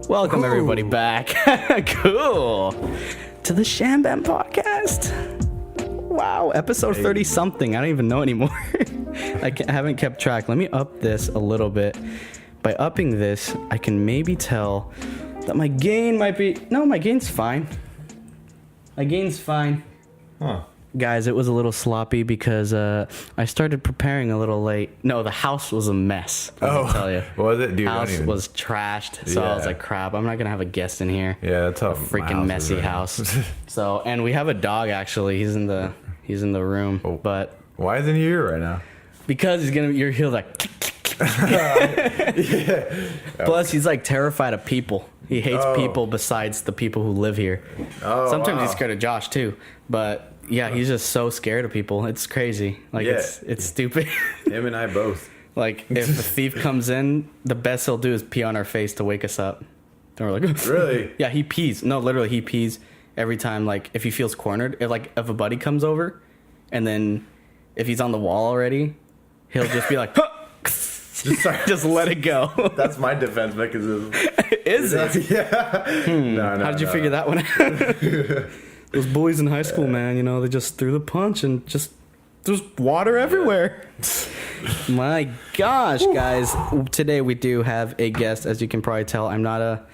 Welcome everybody back. Cool. To the Shambam podcast. Wow, episode 30 something. I don't even know anymore. I haven't kept track. Let me up this a little bit. By upping this, I can maybe tell that my gain might be... No, my gain's fine. My gain's fine. Huh. Guys, it was a little sloppy because I started preparing a little late. No, the house was a mess. I'll tell you. Was it? Dude, House was trashed, so I was like, "Crap, I'm not gonna have a guest in here." Yeah, that's how a freaking messy house. So, and we have a dog actually. He's in the room, but why isn't he here right now? Because he'll like. Yeah. Plus, he's like terrified of people. He hates people besides the people who live here. Sometimes he's scared of Josh too, but. Yeah, he's just so scared of people. It's crazy. Like, it's stupid. Him and I both. Like, if a thief comes in, the best he'll do is pee on our face to wake us up. And we're like, really? Yeah, he pees. No, literally, he pees every time, like, if he feels cornered. If a buddy comes over, and then if he's on the wall already, he'll just be like, just let it go. That's my defense mechanism. Is it? Yeah. No, How did you figure that one out? Those bullies in high school, man, they just threw the punch and just there's water everywhere. My gosh, guys. Today we do have a guest, as you can probably tell. I'm not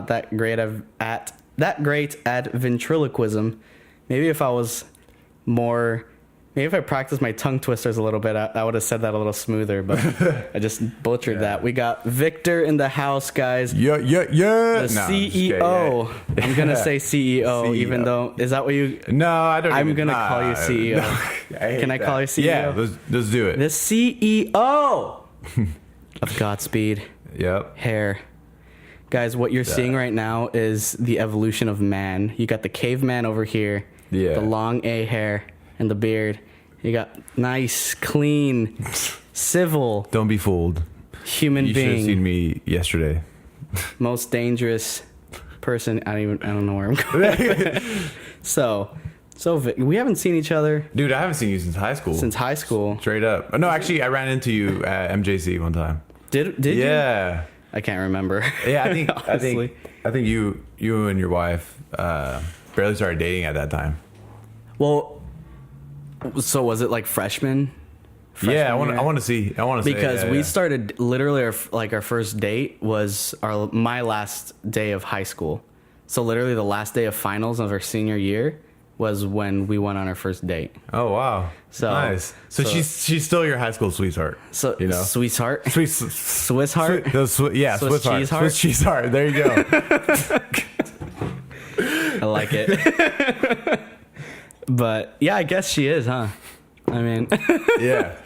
that great at ventriloquism. Maybe if I practiced my tongue twisters a little bit, I would have said that a little smoother, but I just butchered that. We got Victor in the house, guys. Yeah. The CEO. I'm going to say CEO, even though, is that what you... No, I don't I'm going to call you CEO. No, Can I call you CEO? Yeah, let's do it. The CEO of Godspeed. Yep. Hair. Guys, what you're seeing right now is the evolution of man. You got the caveman over here. Yeah. The long A hair. And the beard. You got nice, clean, civil. Don't be fooled. Human being. You should have seen me yesterday. Most dangerous person. I don't know where I'm going. So we haven't seen each other. Dude, I haven't seen you since high school. Straight up. No, actually, I ran into you at MJC one time. Did you? Yeah. I can't remember. Yeah, I think you and your wife barely started dating at that time. Well. So was it like freshman? Yeah, I want to see. Because we started literally our first date was my last day of high school. So literally the last day of finals of our senior year was when we went on our first date. Oh wow! So nice. So she's still your high school sweetheart. So sweetheart, Swiss heart. Swiss cheese heart. There you go. I like it. But yeah, I guess she is, huh? I mean, yeah.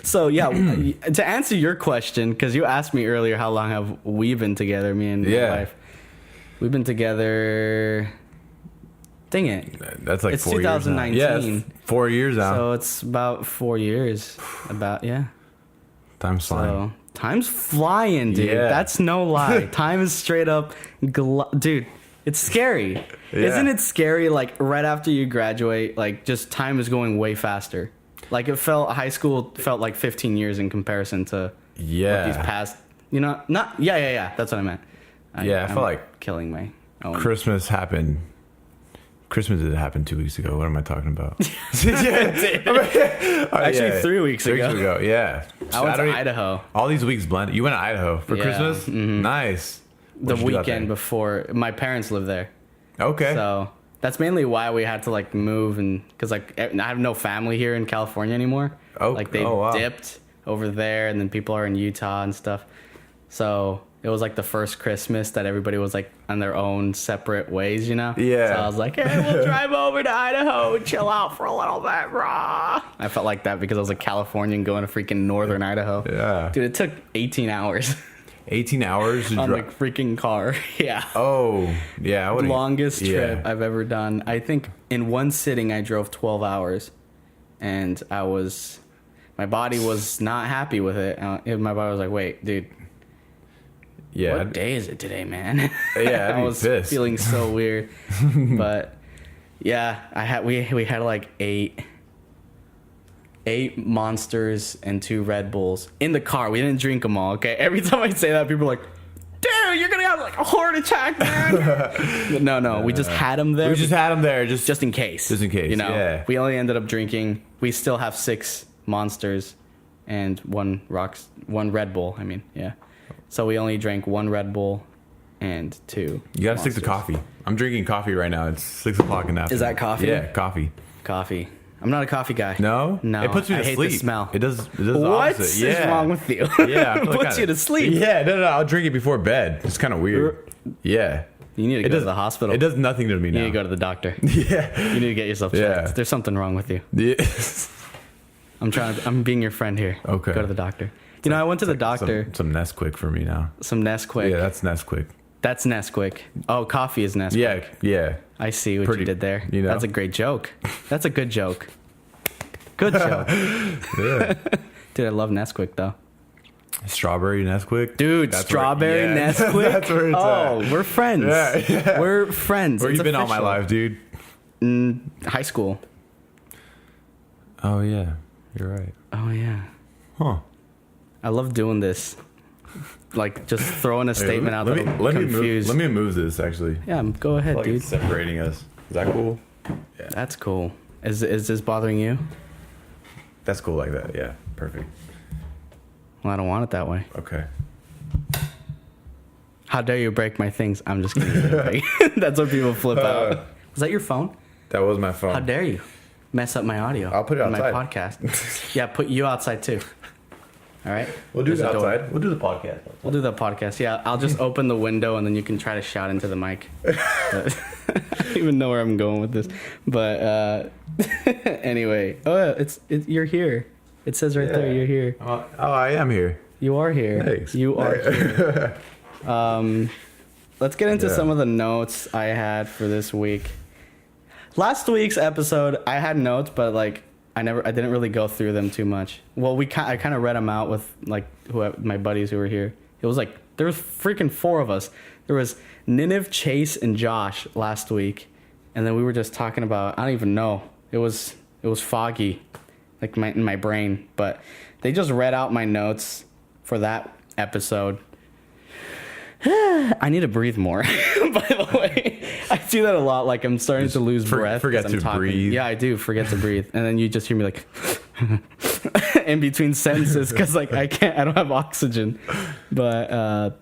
So yeah, to answer your question, because you asked me earlier, how long have we been together? Me and my wife. We've been together. Dang it! That's like it's 4 years 2019. Now. Yeah, 4 years now. So it's about 4 years. Time's flying. So, time's flying, dude. Yeah. That's no lie. Time is straight up, dude. It's scary. Yeah. Isn't it scary, like, right after you graduate, like, just time is going way faster? Like, high school felt like 15 years in comparison to these past, not, that's what I meant. I felt like killing my own. Christmas happened. Christmas did happen 2 weeks ago. What am I talking about? Actually, 3 weeks ago. 3 weeks ago, yeah. I went to Idaho. All these weeks blended. You went to Idaho for Christmas? Mm-hmm. Nice. The weekend before. My parents live there. Okay. So that's mainly why we had to like move, and because like I have no family here in California anymore. Like they dipped over there, and then people are in Utah and stuff. So it was like the first Christmas that everybody was like on their own separate ways, Yeah. So I was like, hey, we'll drive over to Idaho and chill out for a little bit, rah. I felt like that because I was a Californian going to freaking northern Idaho. Yeah. Dude, it took 18 hours. 18 hours on the freaking car. Yeah. Oh, yeah. Longest trip I've ever done. I think in one sitting I drove 12 hours, and my body was not happy with it. My body was like, wait, dude. Yeah. What day is it today, man? Yeah, I was pissed. feeling so weird. But yeah, we had like 8 8 Monsters and 2 Red Bulls in the car. We didn't drink them all, okay? Every time I say that, people are like, dude, you're going to have like a heart attack, man. No, we just had them there. We just had them there just in case. Just in case, you know, yeah. We only ended up drinking. We still have 6 Monsters and 1 Red Bull, I mean, yeah. So we only drank 1 Red Bull and 2 You got to stick to coffee. I'm drinking coffee right now. It's 6 o'clock in the afternoon. Is that coffee? Yeah, coffee. Coffee. I'm not a coffee guy. No? No. It puts me to sleep. I hate the smell. It does the what opposite. is wrong with you? Yeah. It puts you to sleep. Yeah, no. I'll drink it before bed. It's kind of weird. Yeah. You need to go to the hospital. It does nothing to me now. You need to go to the doctor. Yeah. You need to get yourself checked. Yeah. There's something wrong with you. Yeah. I'm being your friend here. Okay. Go to the doctor. You know, I went to the doctor. Some Nesquik for me now. Some Nesquik. Yeah, that's Nesquik. That's Nesquik. Oh, coffee is Nesquik. Yeah. I see what you did there. You know? That's a great joke. That's a good joke. Good joke. Yeah. Dude, I love Nesquik though. Strawberry Nesquik? Dude, that's strawberry Nesquik? That's where it's at. We're friends. Yeah. We're friends. Where you been all my life, dude? High school. Oh, yeah. You're right. Oh, yeah. Huh. I love doing this. Like, just throwing a statement out there. Let me move this, actually. Yeah, go ahead, like dude. It's separating us. Is that cool? Yeah. That's cool. Is this bothering you? That's cool like that. Yeah. Perfect. Well, I don't want it that way. Okay. How dare you break my things? I'm just kidding. That's what people flip out. Was that your phone? That was my phone. How dare you mess up my audio? I'll put it outside. My podcast. Yeah, put you outside too. All right. We'll do it outside. We'll do the podcast. We'll do the podcast. Yeah, I'll just open the window and then you can try to shout into the mic. I don't even know where I'm going with this, but anyway. Oh, you're here. It says right there, you're here. Oh, I am here. You are here. Thanks. You are here. Let's get into some of the notes I had for this week. Last week's episode, I had notes, but like I didn't really go through them too much. Well, I kind of read them out with like my buddies who were here. It was like there was freaking 4 of us. There was Ninive, Chase, and Josh last week, and then we were just talking about, I don't even know. It was foggy, like in my brain, but they just read out my notes for that episode. I need to breathe more. By the way, I do that a lot. Like I'm starting to lose breath. Forget to breathe. Yeah, I do forget to breathe, and then you just hear me like in between sentences because like I don't have oxygen. But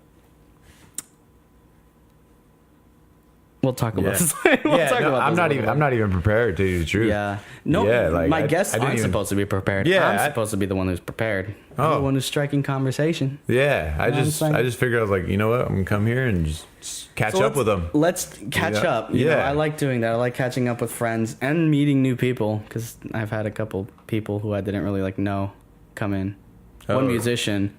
we'll talk about this. I'm not even prepared to tell you the truth. Yeah. No. Yeah, like my guests aren't supposed to be prepared. Yeah. I'm supposed to be the one who's prepared. I'm the one who's striking conversation. Yeah. I just figured I was like, you know what? I'm gonna come here and just catch up with them. Let's catch up. You know, I like doing that. I like catching up with friends and meeting new people because I've had a couple people who I didn't really like know come in. One musician.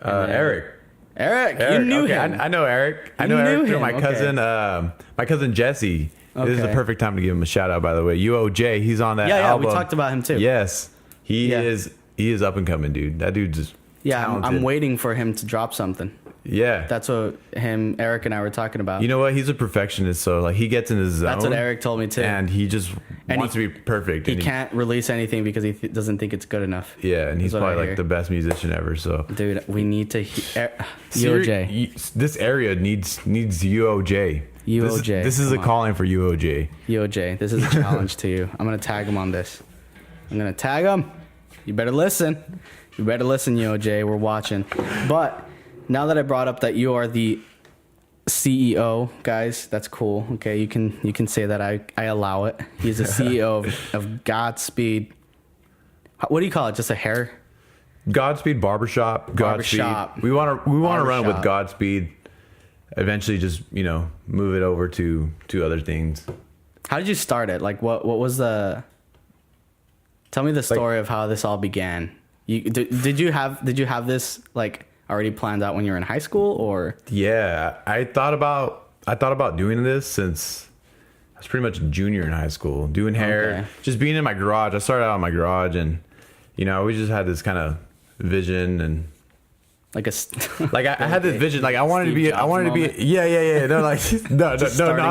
Eric. Eric, you knew him. I know Eric. I know Eric through my cousin. My cousin Jesse. Okay. This is the perfect time to give him a shout out. By the way, UOJ. He's on that album. We talked about him too. Yes, he is. He is up and coming, dude. That dude's just talented. I'm waiting for him to drop something. Yeah, that's what Eric and I were talking about. You know what? He's a perfectionist, so like he gets in his zone. That's what Eric told me too. And he just wants to be perfect. He can't release anything because he doesn't think it's good enough. Yeah, and he's probably like the best musician ever. So, dude, we need to UOJ. This area needs UOJ. UOJ. This is a calling for UOJ. UOJ. This is a challenge to you. I'm gonna tag him on this. I'm gonna tag him. You better listen. You better listen, UOJ. We're watching. But now that I brought up that you are the CEO, guys, that's cool. Okay, you can say that. I allow it. He's the CEO of Godspeed. What do you call it? Just a hair? Godspeed Barbershop. Godspeed. We want to run with Godspeed. Eventually, just move it over to other things. How did you start it? Like, what was the? Tell me the story of how this all began. Did you have this like already planned out when you were in high school, or? Yeah, I thought about doing this since I was pretty much a junior in high school, doing hair, just being in my garage. I started out in my garage, and we just had this kind of vision and I had this vision, like I wanted to be, yeah. No, like no, in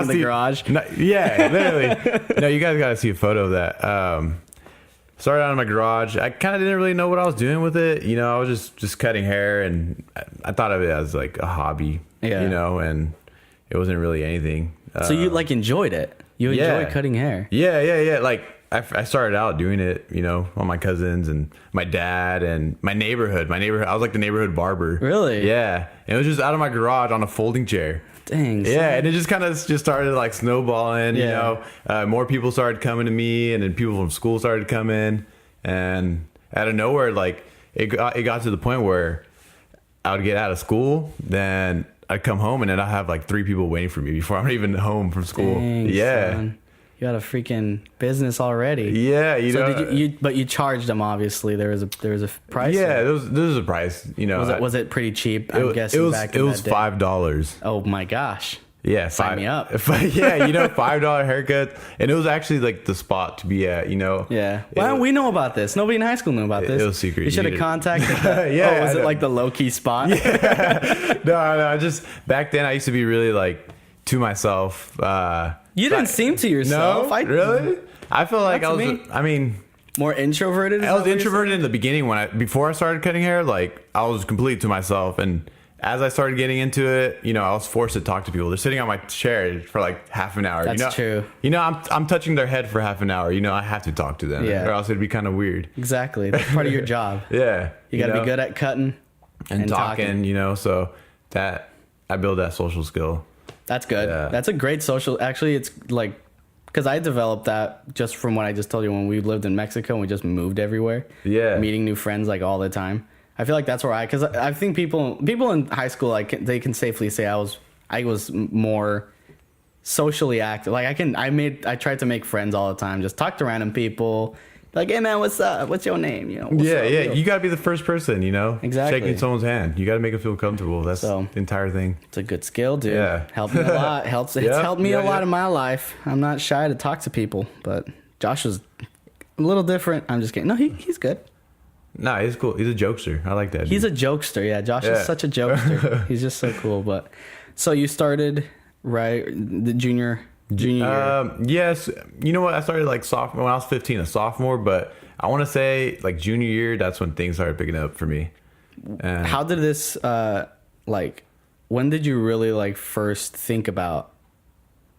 the garage. No, yeah, literally. No, you guys got to see a photo of that. started out in my garage. I kind of didn't really know what I was doing with it. You know, I was just cutting hair, and I thought of it as like a hobby. Yeah. You know, and it wasn't really anything. So you like enjoyed it? You enjoy cutting hair? Yeah. Like I started out doing it, you know, on my cousins and my dad and my neighborhood. I was like the neighborhood barber. Really? Yeah. And it was just out of my garage on a folding chair. Dang. Yeah, and it just kind of just started like snowballing. You know, more people started coming to me, and then people from school started coming, and out of nowhere, like it got to the point where I would get out of school, then I'd come home, and then I'd have like 3 people waiting for me before I'm even home from school. Dang, yeah. Son. You had a freaking business already. Yeah, but you charged them, obviously. There was a price. Yeah, there was a price. You know, was it pretty cheap? I'm guessing it was $5. Oh my gosh. Yeah, sign me up. Yeah, you know, $5 haircut, and it was actually like the spot to be at. You know. Yeah. Why don't we know about this? Nobody in high school knew about this. It was secret. You should have contacted. Was it like the low key spot? Yeah. No. Just back then, I used to be really like to myself. You didn't seem to yourself. No, really? I feel like I was. I mean, more introverted. I was introverted in the beginning before I started cutting hair. Like I was completely to myself, and as I started getting into it, you know, I was forced to talk to people. They're sitting on my chair for like half an hour. That's true. You know, I'm touching their head for half an hour. You know, I have to talk to them, or else it'd be kind of weird. Exactly. That's part of your job. Yeah. You got to be good at cutting and talking. You know, so that I build that social skill. That's good. Yeah. That's a great social. Actually, it's like, because I developed that just from what I just told you when we lived in Mexico and we just moved everywhere. Yeah. Meeting new friends like all the time. I feel like that's where because I think people in high school, they can safely say I was more socially active. Like I tried to make friends all the time. Just talk to random people. Like, hey man, what's up? What's your name? You know. Yeah. You gotta be the first person. You know. Exactly. Shaking someone's hand. You gotta make them feel comfortable. That's the entire thing. It's a good skill, dude. Yeah. Helped me a lot. It's helped me a lot in my life. I'm not shy to talk to people, but Josh is a little different. I'm just kidding. No, he's good. Nah, he's cool. He's a jokester. I like that. He's a jokester. Yeah, Josh is such a jokester. He's just so cool. But so you started the junior year. Yes. You know what? I started like sophomore when I was 15, a sophomore. But I want to say like junior year. That's when things started picking up for me. And how did this when did you really like first think about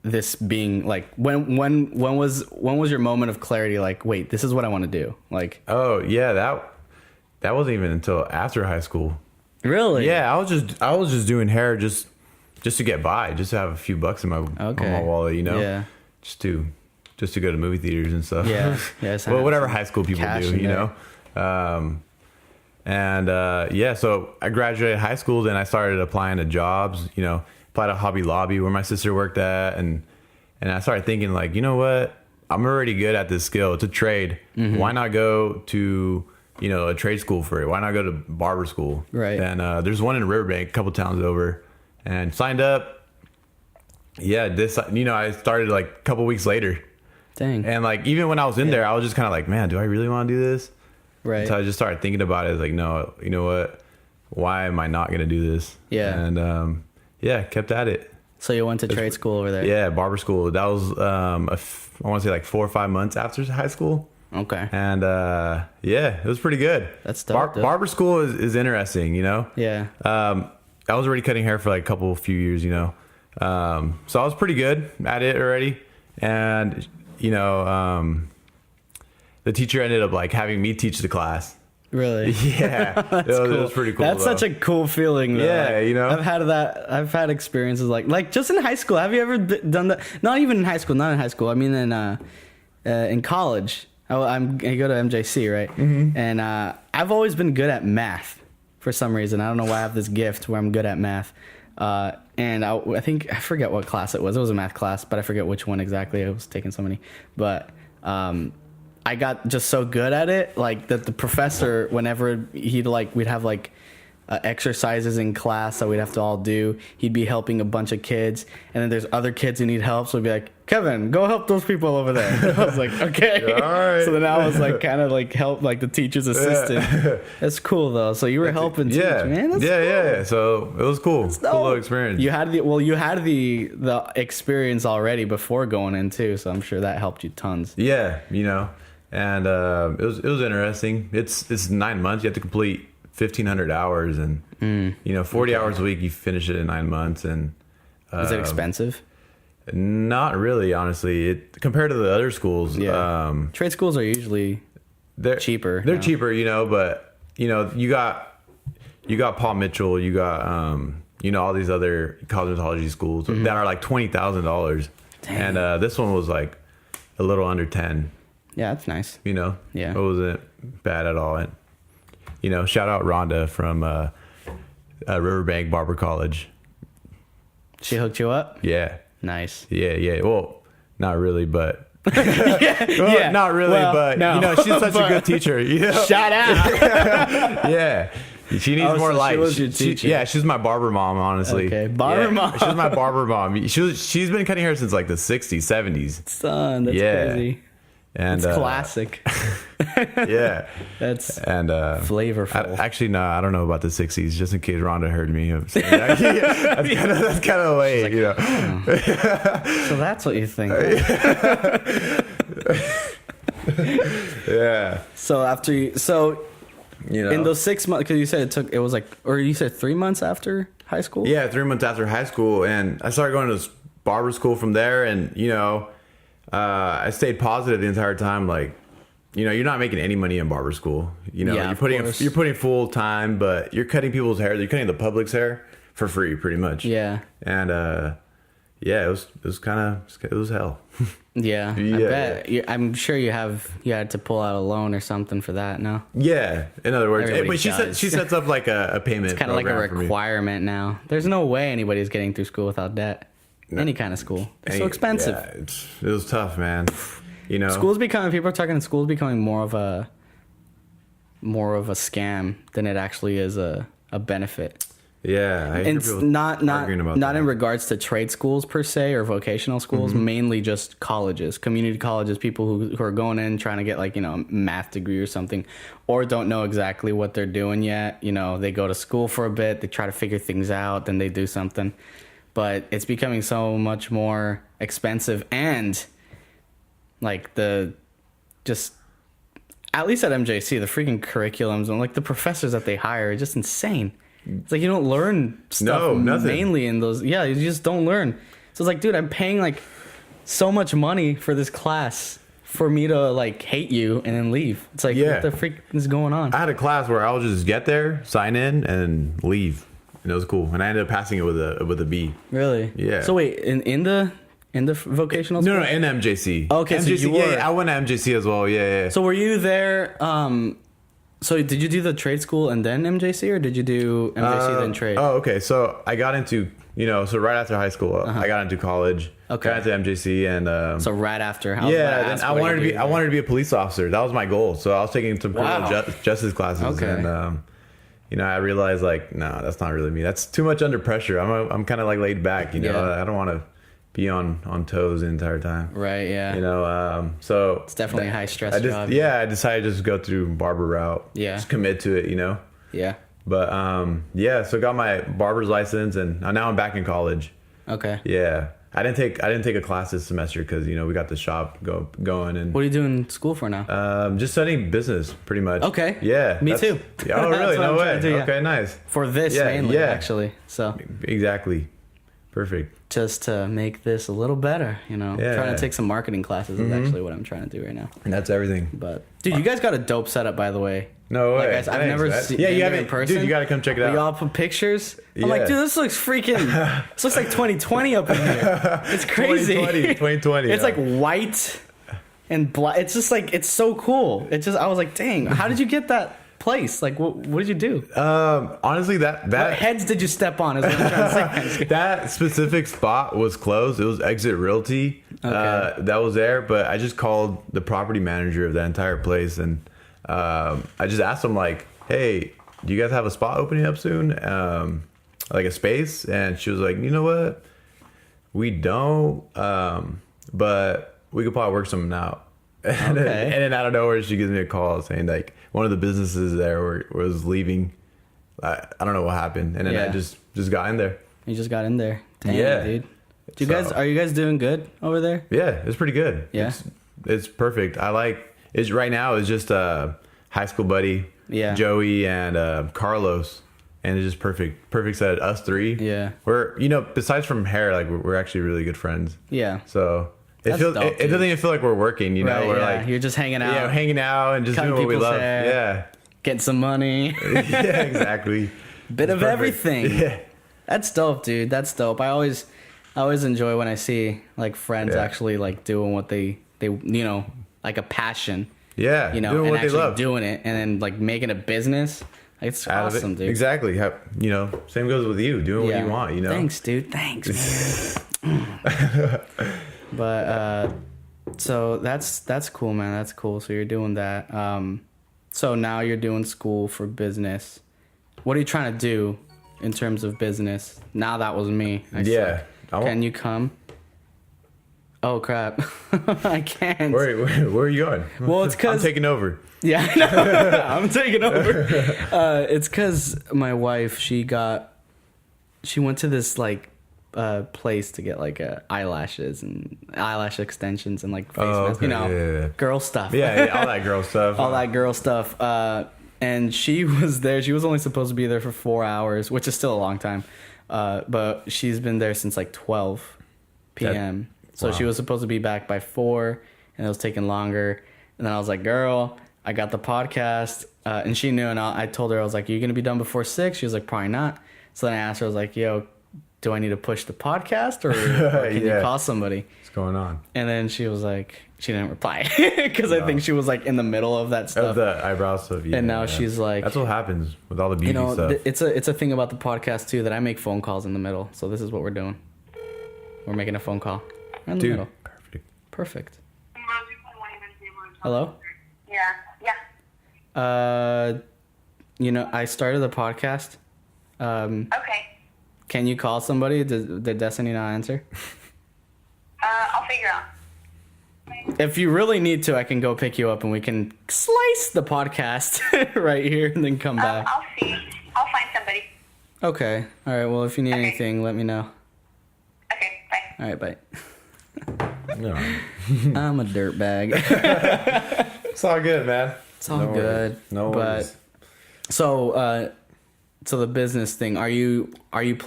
this being like when was your moment of clarity? Like, wait, this is what I want to do. Like, oh yeah, that wasn't even until after high school. Really? Yeah, I was just doing hair just to get by, just to have a few bucks in my on my wallet, you know. Yeah. Just to go to movie theaters and stuff. Yeah. Well, whatever high school people do, you know. So I graduated high school, then I started applying to jobs. You know, applied to Hobby Lobby where my sister worked at, and I started thinking like, you know what, I'm already good at this skill. It's a trade. Mm-hmm. Why not go to a trade school for it? Why not go to barber school? Right. And there's one in Riverbank, a couple towns over, and signed up. Yeah, I started like a couple weeks later. Dang. And like even when I was in there, I was just kind of like, man, do I really want to do this? Right. So I just started thinking about it. I was like, no, you know what? Why am I not going to do this? Yeah. And kept at it. So you went to trade school over there? Yeah, barber school. That was I want to say like 4 or 5 months after high school. Okay. And it was pretty good. That's dope. Barber school is interesting, you know? Yeah. I was already cutting hair for like a few years, you know? So I was pretty good at it already. And, the teacher ended up like having me teach the class. Really? Yeah. That's cool. It was pretty cool. That's such a cool feeling, though. Yeah, like, you know? I've had experiences like just in high school. Have you ever done that? Not even in high school. Not in high school. I mean, in college. I go to MJC, right? Mm-hmm. And I've always been good at math for some reason. I don't know why I have this gift where I'm good at math. And I think I forget what class it was. It was a math class, but I forget which one exactly. I was taking so many. But I got just so good at it, like that the professor, whenever we'd have like exercises in class that we'd have to all do, he'd be helping a bunch of kids, and then there's other kids who need help, so he'd be like, Kevin, go help those people over there. I was like, okay. All right. So then I was like kind of like help like the teacher's assistant. That's cool though. So you were helping teach, man. That's cool. Yeah. So it was cool. Cool little experience. You had the experience already before going in too, so I'm sure that helped you tons. Yeah, And it was interesting. It's 9 months. You have to complete 1,500 hours, and 40 hours a week. You finish it in 9 months. And is it expensive? Not really, honestly. Compared to the other schools, trade schools are usually cheaper. They're cheaper, but you got Paul Mitchell, you got all these other cosmetology schools that are like $20,000, and this one was like a little under 10. Yeah, that's nice. Yeah, it wasn't bad at all. And shout out Rhonda from Riverbank Barber College. She hooked you up? Yeah. Nice. Yeah. Well, not really, but not really, well, but no. She's such a good teacher. Shout out. Yeah. She needs more light. She was your teacher. Yeah, she's my barber mom, honestly. Okay, barber mom. She's my barber mom. She's been cutting hair since like the 60s, 70s. Son, that's crazy. And it's classic. Yeah. That's flavorful. Actually, no, I don't know about the 60s, just in case Rhonda heard me saying that. That's kind of late, So that's what you think. Yeah. So after in those 6 months, because you said you said 3 months after high school? Yeah, 3 months after high school. And I started going to barber school from there. And, I stayed positive the entire time. Like, you're not making any money in barber school. You're putting full time, but you're cutting people's hair. You're cutting the public's hair for free, pretty much. Yeah. And, it was hell. Yeah. I bet. I'm sure you had to pull out a loan or something for that, no? Yeah. In other words, but she sets up like a payment. It's kind of like a requirement now. There's no way anybody's getting through school without debt. No. Any kind of school. It's so expensive. Yeah, it was tough, man. People are talking school's becoming more of a scam than it actually is a benefit. Yeah, it's not in regards to trade schools per se or vocational schools, mainly just colleges, community colleges, people who are going in trying to get like, a math degree or something, or don't know exactly what they're doing yet. They go to school for a bit, they try to figure things out, then they do something. But it's becoming so much more expensive, and like at least at MJC, the freaking curriculums and like the professors that they hire are just insane. It's like you don't learn stuff mainly in those. Yeah, you just don't learn. So it's like, dude, I'm paying like so much money for this class for me to like hate you and then leave. It's like, what the freak is going on? I had a class where I'll just get there, sign in, and leave. And it was cool. And I ended up passing it with a B. Really? Yeah. So wait, in the vocational school? No, in MJC. Okay, MJC, so you were. Yeah, I went to MJC as well. Yeah. So were you there? So did you do the trade school and then MJC, or did you do MJC then trade? Oh, okay. So I got into, so right after high school, I got into college. Okay. Got into MJC and. So right after. Then I wanted to be a police officer. That was my goal. So I was taking some criminal justice classes. Okay. And I realized like, no, that's not really me. That's too much under pressure. I'm kind of like laid back. I don't want to be on toes the entire time. Right. Yeah. So it's definitely a high stress job. Yeah. I decided to just go through barber route. Yeah. Just commit to it. Yeah. But so got my barber's license, and now I'm back in college. Okay. Yeah. I didn't take a class this semester because we got the shop going. And what are you doing in school for now? Just studying business, pretty much. Okay. Yeah. Me too. Oh, really? No way. Okay, nice. For this mainly, actually. So exactly. Perfect. Just to make this a little better, trying to take some marketing classes is actually what I'm trying to do right now. And that's everything. But dude, you guys got a dope setup, by the way. No way. Like, I've never seen you haven't in person. Dude, you gotta come check it out. Y'all put pictures. I'm like, dude, this looks freaking. This looks like 2020 up in here. It's crazy. 2020. It's like white and black. It's just like, it's so cool. I was like, dang, how did you get that place? Like, what did you do? Honestly, that what heads did you step on? Is what I'm trying to say. That specific spot was closed. It was Exit Realty. Okay. That was there, but I just called the property manager of that entire place, and I just asked him like, "Hey, do you guys have a spot opening up soon? Like a space?" And she was like, "You know what? We don't, but we could probably work something out." And then out of nowhere, she gives me a call saying like one of the businesses there was leaving. I don't know what happened, and then I just got in there. You just got in there. Damn, dude. Are you guys doing good over there? Yeah, it's pretty good. Yeah, it's perfect. I like is right now is just high school buddy, Joey and Carlos, and it's just perfect set. Us three, we're besides from hair, like we're actually really good friends. Yeah, so it doesn't even feel like we're working. We're like you're just hanging out, and just doing what we love. Hair, getting some money. Yeah, exactly. Bit of everything. Yeah, that's dope, dude. That's dope. I always enjoy when I see like friends actually like doing what they like a passion. Yeah, doing and what actually they love, doing it, and then like making a business. It's awesome, dude. Exactly. Same goes with you. Doing what you want. Thanks, dude. Thanks, man. But so that's cool, man. That's cool. So you're doing that. So now you're doing school for business. What are you trying to do in terms of business? Now that was me. Can you come? Oh crap! I can't. Where are you going? Well, it's because I'm taking over. Yeah, I'm taking over. It's because my wife she went to this like place to get like eyelashes and eyelash extensions and like face masks, girl stuff. Yeah, all that girl stuff. All that girl stuff. And she was there. She was only supposed to be there for 4 hours, which is still a long time. But she's been there since like 12 p.m. So she was supposed to be back by 4, and it was taking longer. And then I was like, girl, I got the podcast. And she knew, and I told her, I was like, are you going to be done before 6? She was like, probably not. So then I asked her, I was like, yo, do I need to push the podcast or can you call somebody? What's going on? And then she was like, she didn't reply because I think she was like in the middle of that stuff. Of the eyebrow stuff. Yeah, and now she's like, that's what happens with all the beauty stuff. It's a thing about the podcast too, that I make phone calls in the middle. So this is what we're doing. We're making a phone call. In the middle. Perfect. Hello? Yeah. I started the podcast. Okay. Can you call somebody? Did Destiny not answer? I'll figure out. If you really need to, I can go pick you up and we can slice the podcast right here and then come back. I'll see. I'll find somebody. Okay. All right. Well, if you need anything, let me know. Okay. Bye. All right. Bye. No. I'm a dirtbag. It's all good, man. It's all good. No worries. But so the business thing, are you doing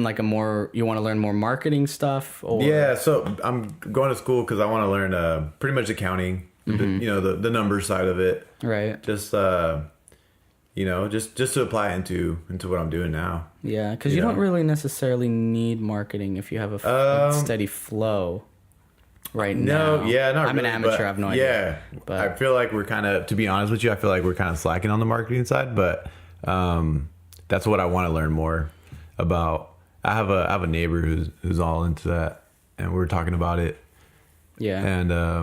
like you want to learn more marketing stuff? Or? Yeah, so I'm going to school because I want to learn pretty much accounting, the numbers side of it. Right. Just just to apply into what I'm doing now. Yeah, because you don't really necessarily need marketing if you have a steady flow. Right now. No, yeah, not I'm really, an amateur. I have no idea. Yeah, but I feel like we're kind of, to be honest with you, I feel like we're kind of slacking on the marketing side, but that's what I want to learn more about. I have a neighbor who's all into that, and we're talking about it. Yeah. And I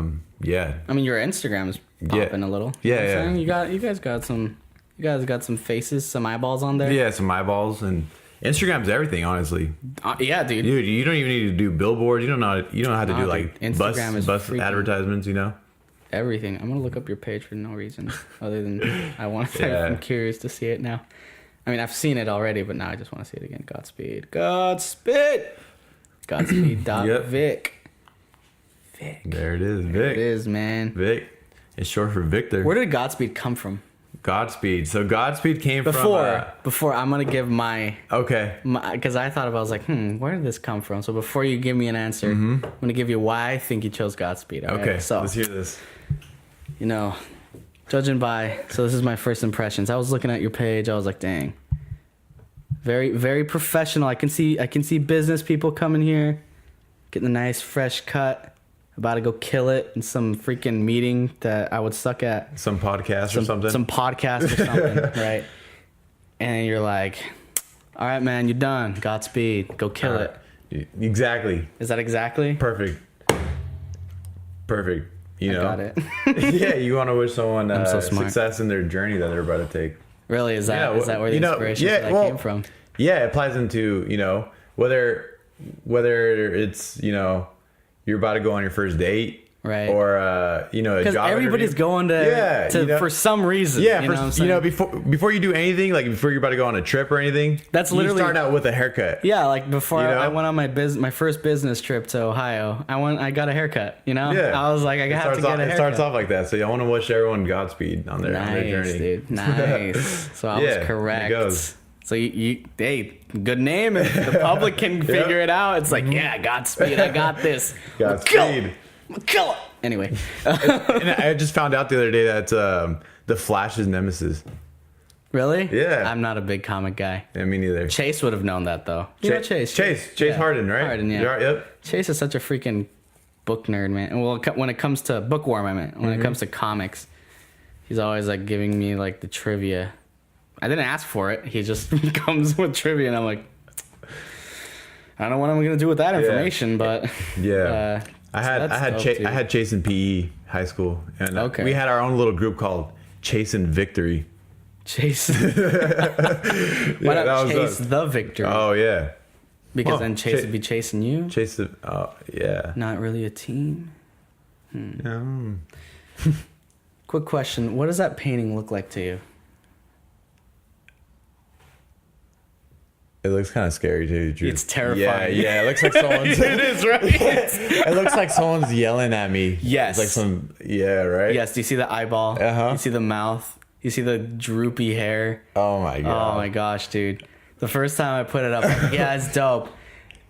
mean, your Instagram is popping a little. Yeah, you guys got some faces, some eyeballs on there. Yeah, some eyeballs, and Instagram's everything, honestly. Yeah, dude. Dude, you don't even need to do billboards. You don't know how to do like Instagram bus advertisements. Everything. I'm gonna look up your page for no reason other than I want to. I'm curious to see it now. I mean, I've seen it already, but now I just want to see it again. Godspeed. Godspeed. Vic. There it is, Vic. There it is, man. Vic. It's short for Victor. Where did Godspeed come from? Godspeed. So Godspeed came from... Before, I'm going to give my... Okay. Because I thought about it, I was like, where did this come from? So before you give me an answer, I'm going to give you why I think you chose Godspeed. Okay, right? So, let's hear this. Judging by... So this is my first impressions. I was looking at your page. I was like, dang. Very, very professional. I can see business people coming here, getting a nice fresh cut. About to go kill it in some freaking meeting that I would suck at. Some podcast or something. Some podcast or something, right? And you're like, all right, man, you're done. Godspeed. Go kill it. Exactly. Is that exactly? Perfect. I got it. Yeah, you want to wish someone so smart. success in their journey that they're about to take. Really? Is that where the inspiration for that came from? Yeah, it applies into, whether it's, you're about to go on your first date Right. Or you know, a because job everybody's interview. going to you know, for some reason. Yeah, you know what I'm saying? before you do anything, like before you're about to go on a trip or anything, that's literally you start out with a haircut. Yeah, like before you know? I went on my first business trip to Ohio, I got a haircut. You know, Yeah. I was like, I have to get a haircut. It starts off like that, so I want to wish everyone Godspeed on their journey. Dude. Nice. So I was correct. It goes. So hey, good name. If the public can figure it out, it's like, yeah, Godspeed. I got this. Godspeed. Kill it. Anyway. And I just found out the other day that the Flash's nemesis. Really? Yeah. I'm not a big comic guy. Yeah, me neither. Chase would have known that though. You know Chase. Chase Harden, right? Harden, yeah. Yep. Chase is such a freaking book nerd, man. Well, when it comes to bookworm, I meant when it comes to comics, he's always like giving me like the trivia. I didn't ask for it. He just comes with trivia, and I'm like, I don't know what I'm gonna do with that information, but yeah. I had Chase in PE high school, and we had our own little group called Chase and Victory. Chase. Why not Chase the Victory? Oh yeah. Because then Chase would be chasing you. Chase the yeah. Not really a team. Quick question: what does that painting look like to you? It looks kind of scary too. It's terrifying. Yeah. It looks like someone's. It is, right? It looks like someone's yelling at me. Yes. It's like right? Yes. Do you see the eyeball? You see the mouth? You see the droopy hair? Oh my god. Oh my gosh, dude! The first time I put it up, yeah, it's dope.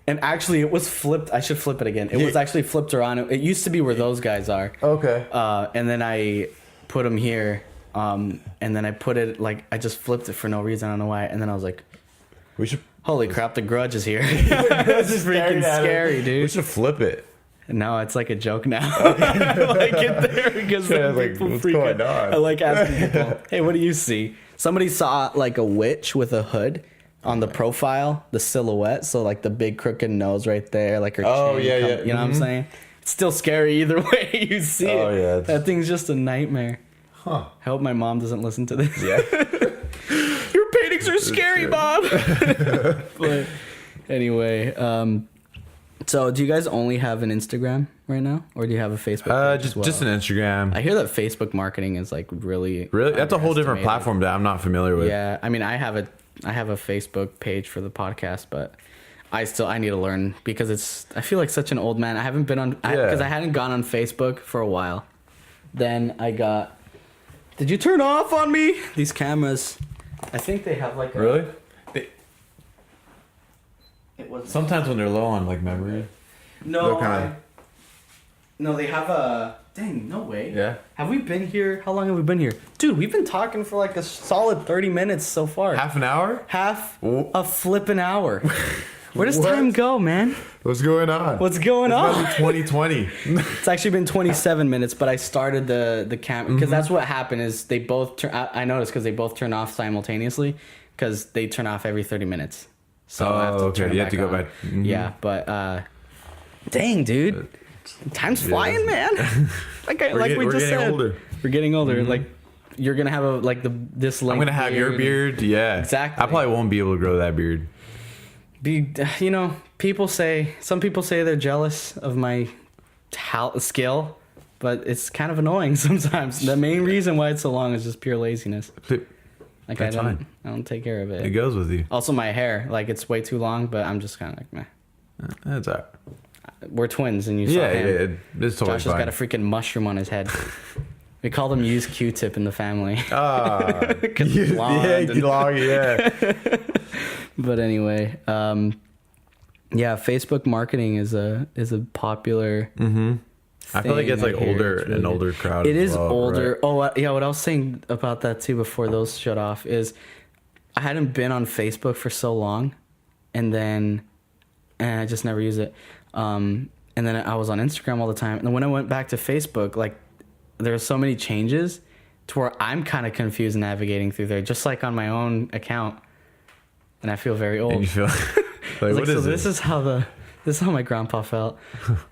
And actually, it was flipped. I should flip it again. It was actually flipped around. It used to be where those guys are. Okay. And then I put them here. And then I put it I just flipped it for no reason. I don't know why. And then I was like, we should. Holy crap! The Grudge is here. This is freaking scary, dude. We should flip it. No, it's like a joke now. I like it there because people freak out. I like asking people, "Hey, what do you see?" Somebody saw like a witch with a hood on the profile, the silhouette. So like the big crooked nose right there, like her chin. You know what I'm saying? It's still scary either way you see it. Oh yeah, that thing's just a nightmare. Huh? I hope my mom doesn't listen to this. Yeah. Your paintings are scary, Bob. But anyway, so do you guys only have an Instagram right now, or do you have a Facebook page as well? Just an Instagram. I hear that Facebook marketing is like really that's a whole different platform that I'm not familiar with. Yeah, I mean, I have a Facebook page for the podcast, but I need to learn because I feel like such an old man. I haven't been on because I hadn't gone on Facebook for a while. Then I got. Did you turn off on me? These cameras. I think they have like really. It was sometimes when they're low on like memory. No, no, they have a. Dang, no way. Yeah. Have we been here? How long have we been here? Dude, we've been talking for like a solid 30 minutes so far. Half an hour? Half a flipping hour. Where does time go, man? What's going on? What's going on? It's 2020. It's actually been 27 minutes, but I started the camera because that's what happened is they both I noticed because they both turn off simultaneously because they turn off every 30 minutes. So I have to turn it back on. Go back. Mm-hmm. Yeah, but dang, dude. Time's flying, man. Like we just said, older. We're getting older. Mm-hmm. Like you're gonna have this length. I'm gonna have your beard. Yeah, exactly. I probably won't be able to grow that beard. Some people say they're jealous of my skill, but it's kind of annoying sometimes. The main reason why it's so long is just pure laziness. Like I don't take care of it. It goes with you. Also, my hair, like it's way too long, but I'm just kind of like, meh. That's all right. We're twins, and you saw him. Yeah, it's totally Josh has got a freaking mushroom on his head. We call them used Q-tip in the family. Long, yeah. But anyway, Facebook marketing is a popular. Mm-hmm. I feel like it's like an older crowd. It is older. Right? Oh yeah, what I was saying about that too before those shut off is I hadn't been on Facebook for so long, and then I just never use it. And then I was on Instagram all the time. And then when I went back to Facebook, like there are so many changes to where I'm kind of confused navigating through there, just like on my own account. And I feel very old. And you feel like, what is this? This is how my grandpa felt.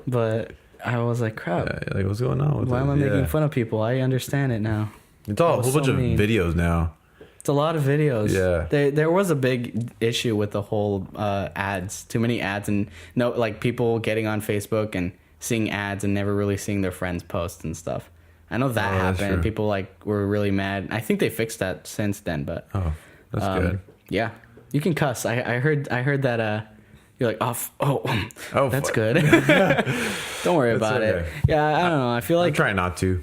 But I was like, crap. Yeah, like what's going on with Why am I making fun of people? I understand it now. It's all a whole bunch of videos now. It's a lot of videos. Yeah. There was a big issue with the whole ads. Too many ads and people getting on Facebook and seeing ads and never really seeing their friends post and stuff. I know that happened. People like were really mad. I think they fixed that since then, but that's good. Yeah, you can cuss. I heard that. You're like, that's good. Don't worry about it. Yeah, I don't know. I feel like I'm trying not to.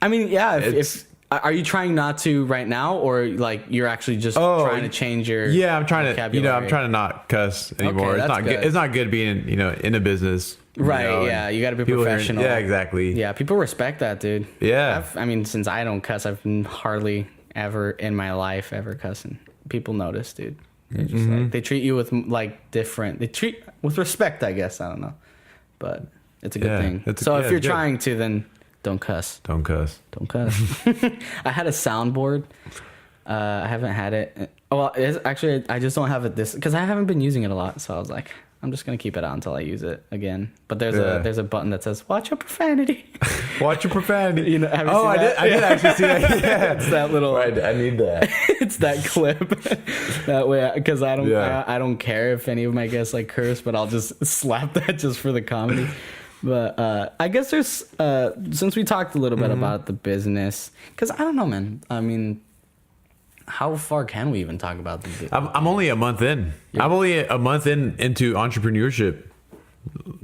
I mean, yeah. If are you trying not to right now, or like you're actually just trying to change your? Yeah, I'm trying to. I'm trying to not cuss anymore. Okay, it's not good. It's not good being in a business. Right. Yeah. You got to be professional. Yeah. Exactly. Yeah. People respect that, dude. Yeah. I mean, since I don't cuss, I've hardly ever in my life ever cussing. People notice, dude. They just like, they treat you with like different. They treat with respect, I guess. I don't know, but it's a good thing. So if you're trying to, then don't cuss. Don't cuss. Don't cuss. I had a soundboard. I haven't had it. Well, actually, I just don't have it because I haven't been using it a lot. So I was like, I'm just gonna keep it on until I use it again. But there's a button that says "Watch your profanity." Watch your profanity. You know? Have you seen that? I did actually see that. Yeah, it's that little. I need that. It's that clip. That way, because I don't care if any of my guests like curse, but I'll just slap that just for the comedy. But I guess there's since we talked a little bit about the business, because I don't know, man. I mean, how far can we even talk about the business? I'm only a month in. I'm only a month into entrepreneurship.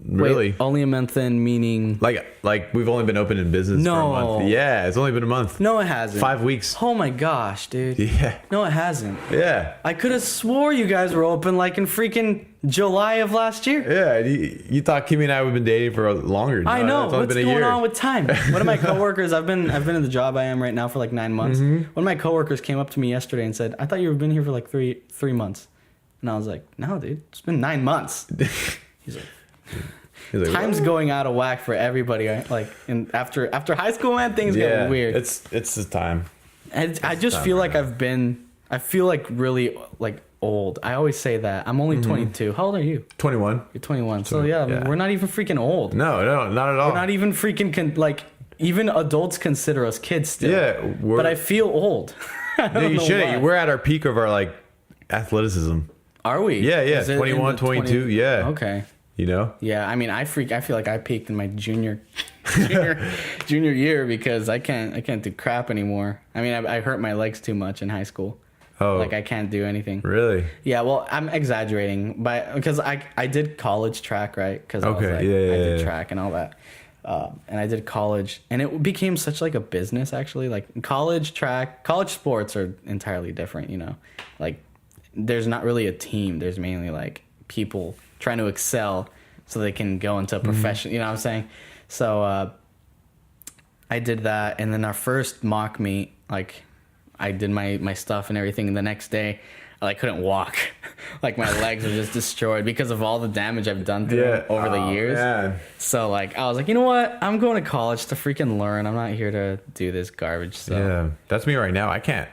Really? Wait, only a month in, meaning like we've only been open in business for a month. Yeah, it's only been a month. No, it hasn't. 5 weeks. Oh my gosh, dude. Yeah. No, it hasn't. Yeah. I could have swore you guys were open like in freaking July of last year. Yeah, you thought Kimmy and I would have been dating for longer. I know. What's going on with time? One of my coworkers, I've been in the job I am right now for like 9 months. One of my coworkers came up to me yesterday and said, "I thought you had been here for like three months." And I was like, "No, dude, it's been 9 months." He's like, time's going out of whack for everybody. Like, after high school, man, things get weird. It's the time. And I just feel like I feel like really like old. I always say that. I'm only 22. How old are you? 21. You're 21. So yeah, I mean, we're not even freaking old. No, not at all. We're not even freaking like even adults consider us kids still. Yeah, but I feel old. You shouldn't. We're at our peak of our like athleticism. Are we? Yeah. 21, 22. Yeah. Okay. You know? Yeah, I mean, I feel like I peaked in my junior year because I can't do crap anymore. I mean, I hurt my legs too much in high school. Oh, like I can't do anything. Really? Yeah. Well, I'm exaggerating, because I did college track, right? Because I did track and all that, and I did college, and it became such like a business actually. Like college sports are entirely different. You know, like there's not really a team. There's mainly like people trying to excel so they can go into a profession. You know what I'm saying? So I did that, and then our first mock meet, like I did my stuff and everything, and the next day I couldn't walk. Like my legs were just destroyed because of all the damage I've done to them over the years. Man. So like I was like, you know what? I'm going to college to freaking learn. I'm not here to do this garbage. So yeah, that's me right now. I can't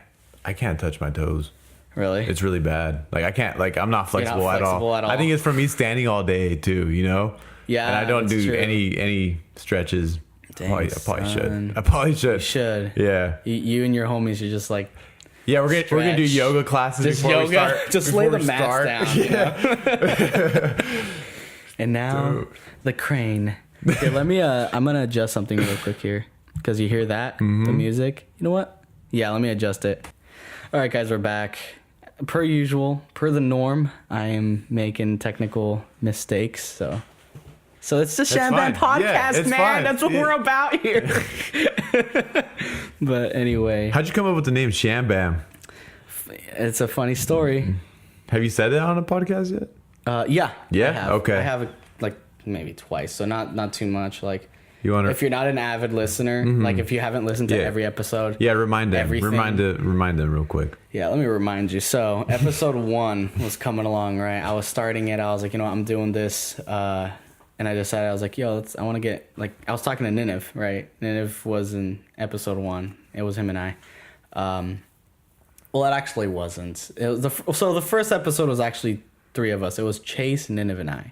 touch my toes. Really? It's really bad. Like I can't. Like I'm not flexible, at all. I think it's from me standing all day too. You know. Yeah. And I don't do any stretches. Dang, I probably should. You should. Yeah. You and your homies are just like. Yeah, we're gonna do yoga classes before we start. Just lay the mats down. Yeah. And now the crane. Okay, let me. I'm gonna adjust something real quick here because you hear that the music. You know what? Yeah, let me adjust it. All right, guys, we're back. Per usual, per the norm, I am making technical mistakes. So it's the Shambam podcast, man. Fine. That's what we're about here. But anyway, how'd you come up with the name Shambam? It's a funny story. Have you said it on a podcast yet? Yeah. Yeah. Okay. I have it like maybe twice, so not too much. Like. If you're not an avid listener, like if you haven't listened to every episode, remind them. Remind them real quick. Yeah, let me remind you. So episode 1 was coming along, right? I was starting it. I was like, you know what, I'm doing this, and I decided I was like, yo, I want to get like I was talking to Niniv, right? Niniv was in episode 1. It was him and I. Well, it actually wasn't. It was the first episode was actually 3 of us. It was Chase, Niniv, and I.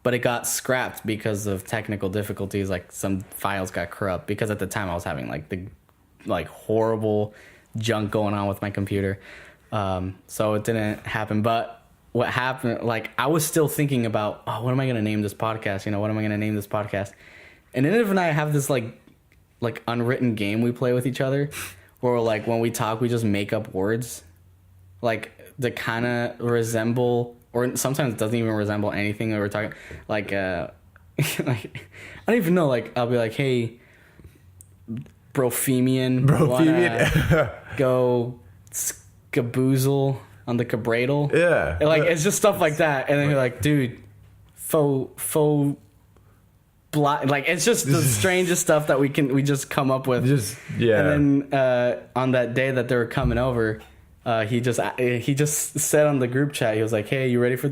But it got scrapped because of technical difficulties. Like some files got corrupt because at the time I was having like horrible junk going on with my computer. So it didn't happen. But what happened, like, I was still thinking about, oh, what am I going to name this podcast? You know, what am I going to name this podcast? And Inif and I have this, like unwritten game we play with each other where, like, when we talk, we just make up words, like, that kind of resemble, or sometimes it doesn't even resemble anything that we're talking, like, like, I don't even know, like, I'll be like, hey, Brofemian. Go skaboozle on the cabradle. Yeah. And, like, it's just stuff like that. And then you're like, dude, faux like, it's just the strangest stuff that we just come up with. Just, yeah. And then on that day that they were coming over, he just said on the group chat, he was like, hey, you ready to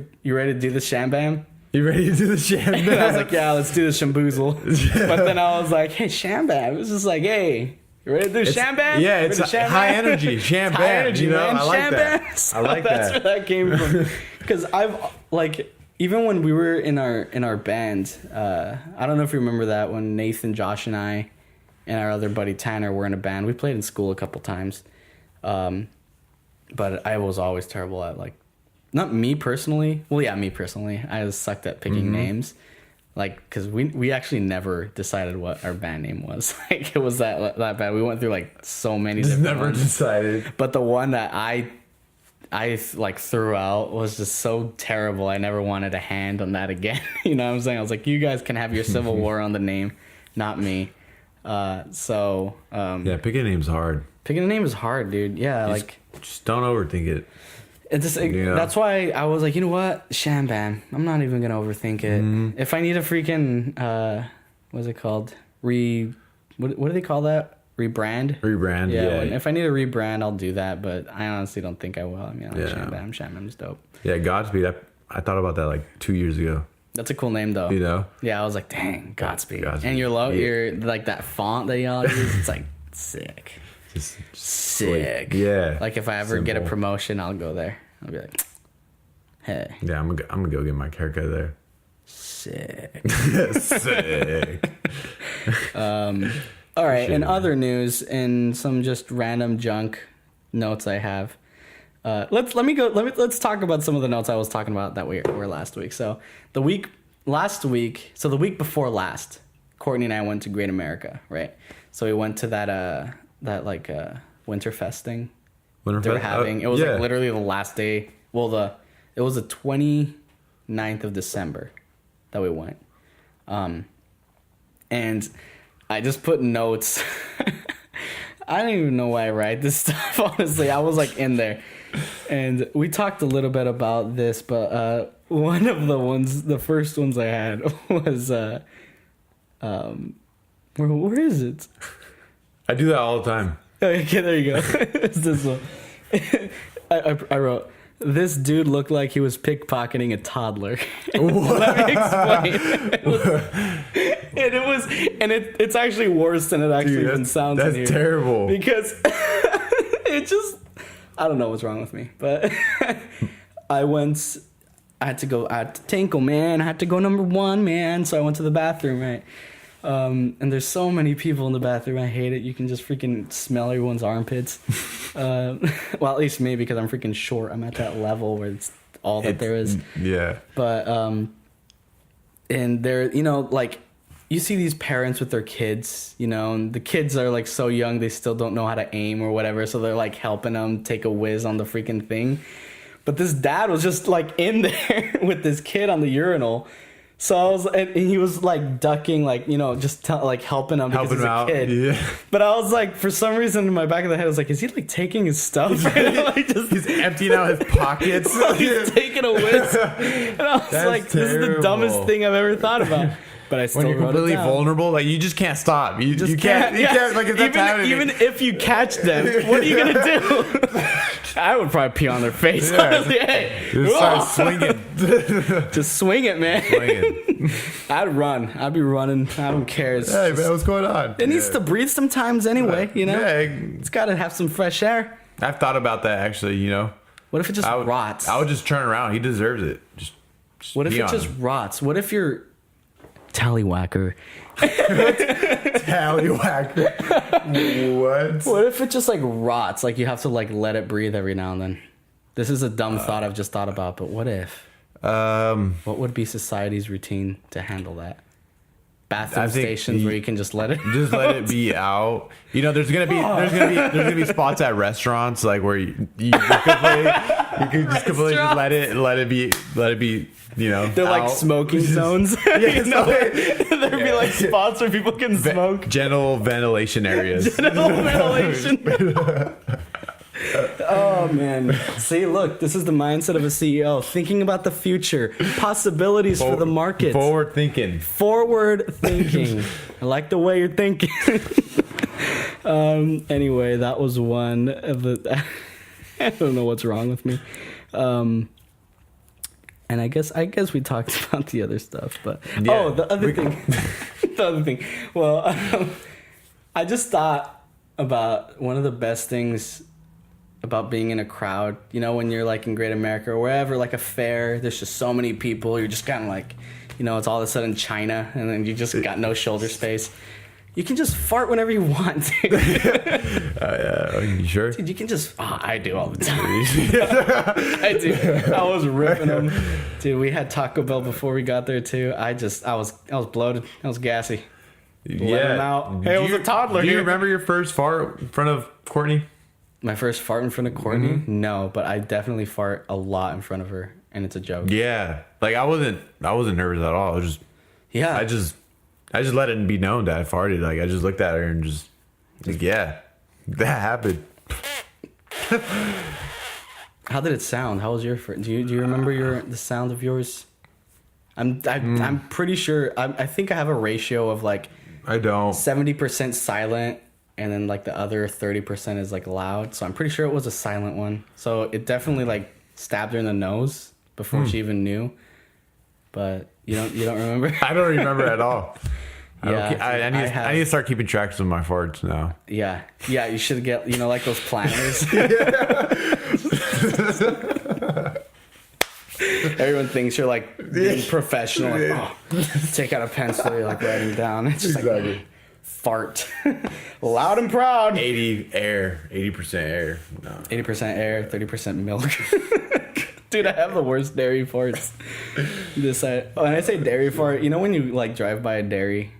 do the shambam? You ready to do the shambam? And I was like, yeah, let's do the shamboozle. But then I was like, hey, shambam. It was just like, hey, you ready to do shambam? Yeah, it's high energy. Shambam. High energy, you know? man. I like shambam. that. So I like that's that. where that came from. Because I've, like, even when we were in our band, I don't know if you remember that, when Nathan, Josh, and I and our other buddy Tanner were in a band. We played in school a couple times. But I was always terrible at, like, not me personally. Well, yeah, me personally. I was sucked at picking names. Like, because we actually never decided what our band name was. Like, it was that bad. We went through, like, so many Just different never ones. decided. But the one that I like threw out was just so terrible. I never wanted a hand on that again. You know what I'm saying? I was like, you guys can have your Civil War on the name, not me. Yeah, picking a name's hard. Picking a name is hard, dude. Yeah, like, just don't overthink it. It's just, that's why I was like, you know what? Shambam. I'm not even gonna overthink it. If I need a freaking what's it called? What do they call that? Rebrand? Rebrand, yeah. If I need a rebrand, I'll do that, but I honestly don't think I will. I mean, like, Shambam's dope. Yeah, Godspeed. I thought about that like 2 years ago. That's a cool name, though. You know? Yeah, I was like, dang, Godspeed. And you're like, that font that y'all use, it's like sick. Just sick. Yeah. Like, if I ever get a promotion, I'll go there. I'll be like, hey. Yeah, I'm gonna go get my haircut there. Sick. Sick. All right. In other news, and some just random junk notes I have. Let's talk about some of the notes I was talking about that were last week. So the week before last, Courtney and I went to Great America, right? So we went to that Winterfest thing they were having. It was like literally the last day. Well, it was the 29th of December that we went. And I just put notes. I don't even know why I write this stuff, honestly. I was like in there. And we talked a little bit about this, but one of the first ones I had was where is it? I do that all the time. Okay, there you go. It's this one. I wrote, this dude looked like he was pickpocketing a toddler. Let me explain. It's actually worse than it actually even sounds. That's in here. terrible. Because it just, I don't know what's wrong with me, but I had to tinkle, man. I had to go number one, man. So I went to the bathroom, right? And there's so many people in the bathroom. I hate it. You can just freaking smell everyone's armpits. Well, at least me, because I'm freaking short. I'm at that level where it's all that there is. Yeah. But, and there, like, you see these parents with their kids, and the kids are, like, so young, they still don't know how to aim or whatever. So they're, like, helping them take a whiz on the freaking thing. But this dad was just, like, in there with this kid on the urinal. So and he was like ducking, like, just like helping him because he's a kid. Yeah. But I was like, for some reason in my back of the head, I was like, is he like taking his stuff? Like, he's emptying out his pockets. He's taking a whiz. And I was like, this is the dumbest thing I've ever thought about. But I still when you're completely vulnerable, like, you just can't stop. You can't. Like, if that's happening, even if you catch them, what are you gonna do? I would probably pee on their face. Yeah. Honestly. Hey, just start swinging. Just swing it, man. Swinging. I'd run. I'd be running. I don't care. Hey, man, what's going on? It needs to breathe sometimes anyway. Yeah, it's got to have some fresh air. I've thought about that actually. What if it just rots? I would just turn around. He deserves it. Just what if it just rots? What if you're tallywhacker? Tallywhacker. What? What if it just like rots? Like, you have to like let it breathe every now and then. This is a dumb thought I've just thought about, but what if? What would be society's routine to handle that? Bathroom stations where you can just let it be out. You know, there's gonna be spots at restaurants like where you could just completely just let it be. You know, they're like smoking zones. There'd be like spots where people can smoke. Genital ventilation areas. Oh man. See, look, this is the mindset of a CEO, thinking about the future, possibilities for the market. Forward thinking. I like the way you're thinking. Anyway, that was one of the I don't know what's wrong with me. And I guess we talked about the other stuff, but the other thing. Well, I just thought about one of the best things about being in a crowd. You know, when you're like in Great America or wherever, like a fair, there's just so many people. You're just kind of like, you know, it's all of a sudden China, and then you just got no shoulder space. You can just fart whenever you want, dude. You sure? Dude, you can just... Oh, I do all the time. I do. I was ripping them. Dude, we had Taco Bell before we got there, too. I was bloated. I was gassy. Yeah. Out. Hey, I was a toddler. Do you remember your first fart in front of Courtney? My first fart in front of Courtney? Mm-hmm. No, but I definitely fart a lot in front of her, and it's a joke. Yeah. Like, I wasn't nervous at all. I was just... Yeah. I just let it be known that I farted. Like, I just looked at her and just like, yeah, that happened. How did it sound? How was your fart? Do you remember the sound of yours? I'm pretty sure. I think I have a ratio of like I don't 70% silent, and then like the other 30% is like loud. So I'm pretty sure it was a silent one. So it definitely like stabbed her in the nose before she even knew. But you don't remember? I don't remember at all. I need to start keeping tracks of my farts now. Yeah, you should get, you know, like those planners. Everyone thinks you're like being professional. Like, take out a pencil, you're like writing down. It's just like fart, loud and proud. 80% air. No. 80% air, 30% milk. Dude, I have the worst dairy farts. When I say dairy fart, you know when you like drive by a dairy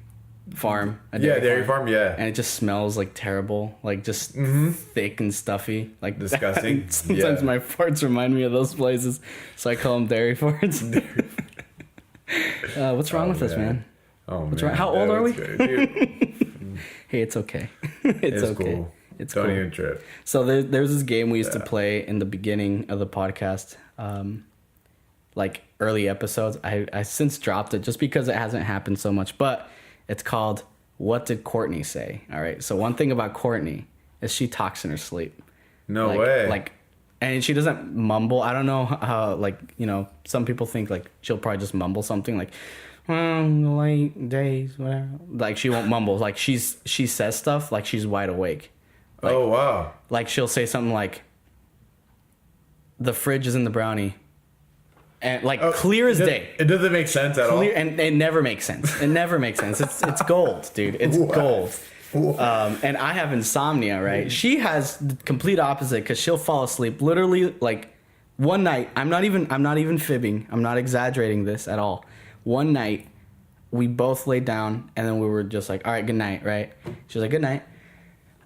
farm? Dairy farm, yeah. And it just smells like terrible, like just thick and stuffy, like disgusting. Sometimes my farts remind me of those places, so I call them dairy farts. What's wrong with us, man? What's wrong? How old are we? Hey, it's okay. It's okay. Cool. Don't even trip. So there's this game we used to play in the beginning of the podcast, like early episodes. I since dropped it just because it hasn't happened so much, but it's called What Did Courtney Say? All right. So one thing about Courtney is she talks in her sleep. No way. Like, and she doesn't mumble. I don't know how, like, you know, some people think like she'll probably just mumble something like, late days, whatever. Like she won't mumble. Like she says stuff like she's wide awake. Like, oh, wow. Like she'll say something like, the fridge is in the brownie. And like clear as day. It doesn't make sense at all. And it never makes sense. It never makes sense. It's gold, dude. It's gold. And I have insomnia, right? She has the complete opposite because she'll fall asleep literally like one night. I'm not even fibbing. I'm not exaggerating this at all. One night we both laid down and then we were just like, all right, good night, right? She was like, good night.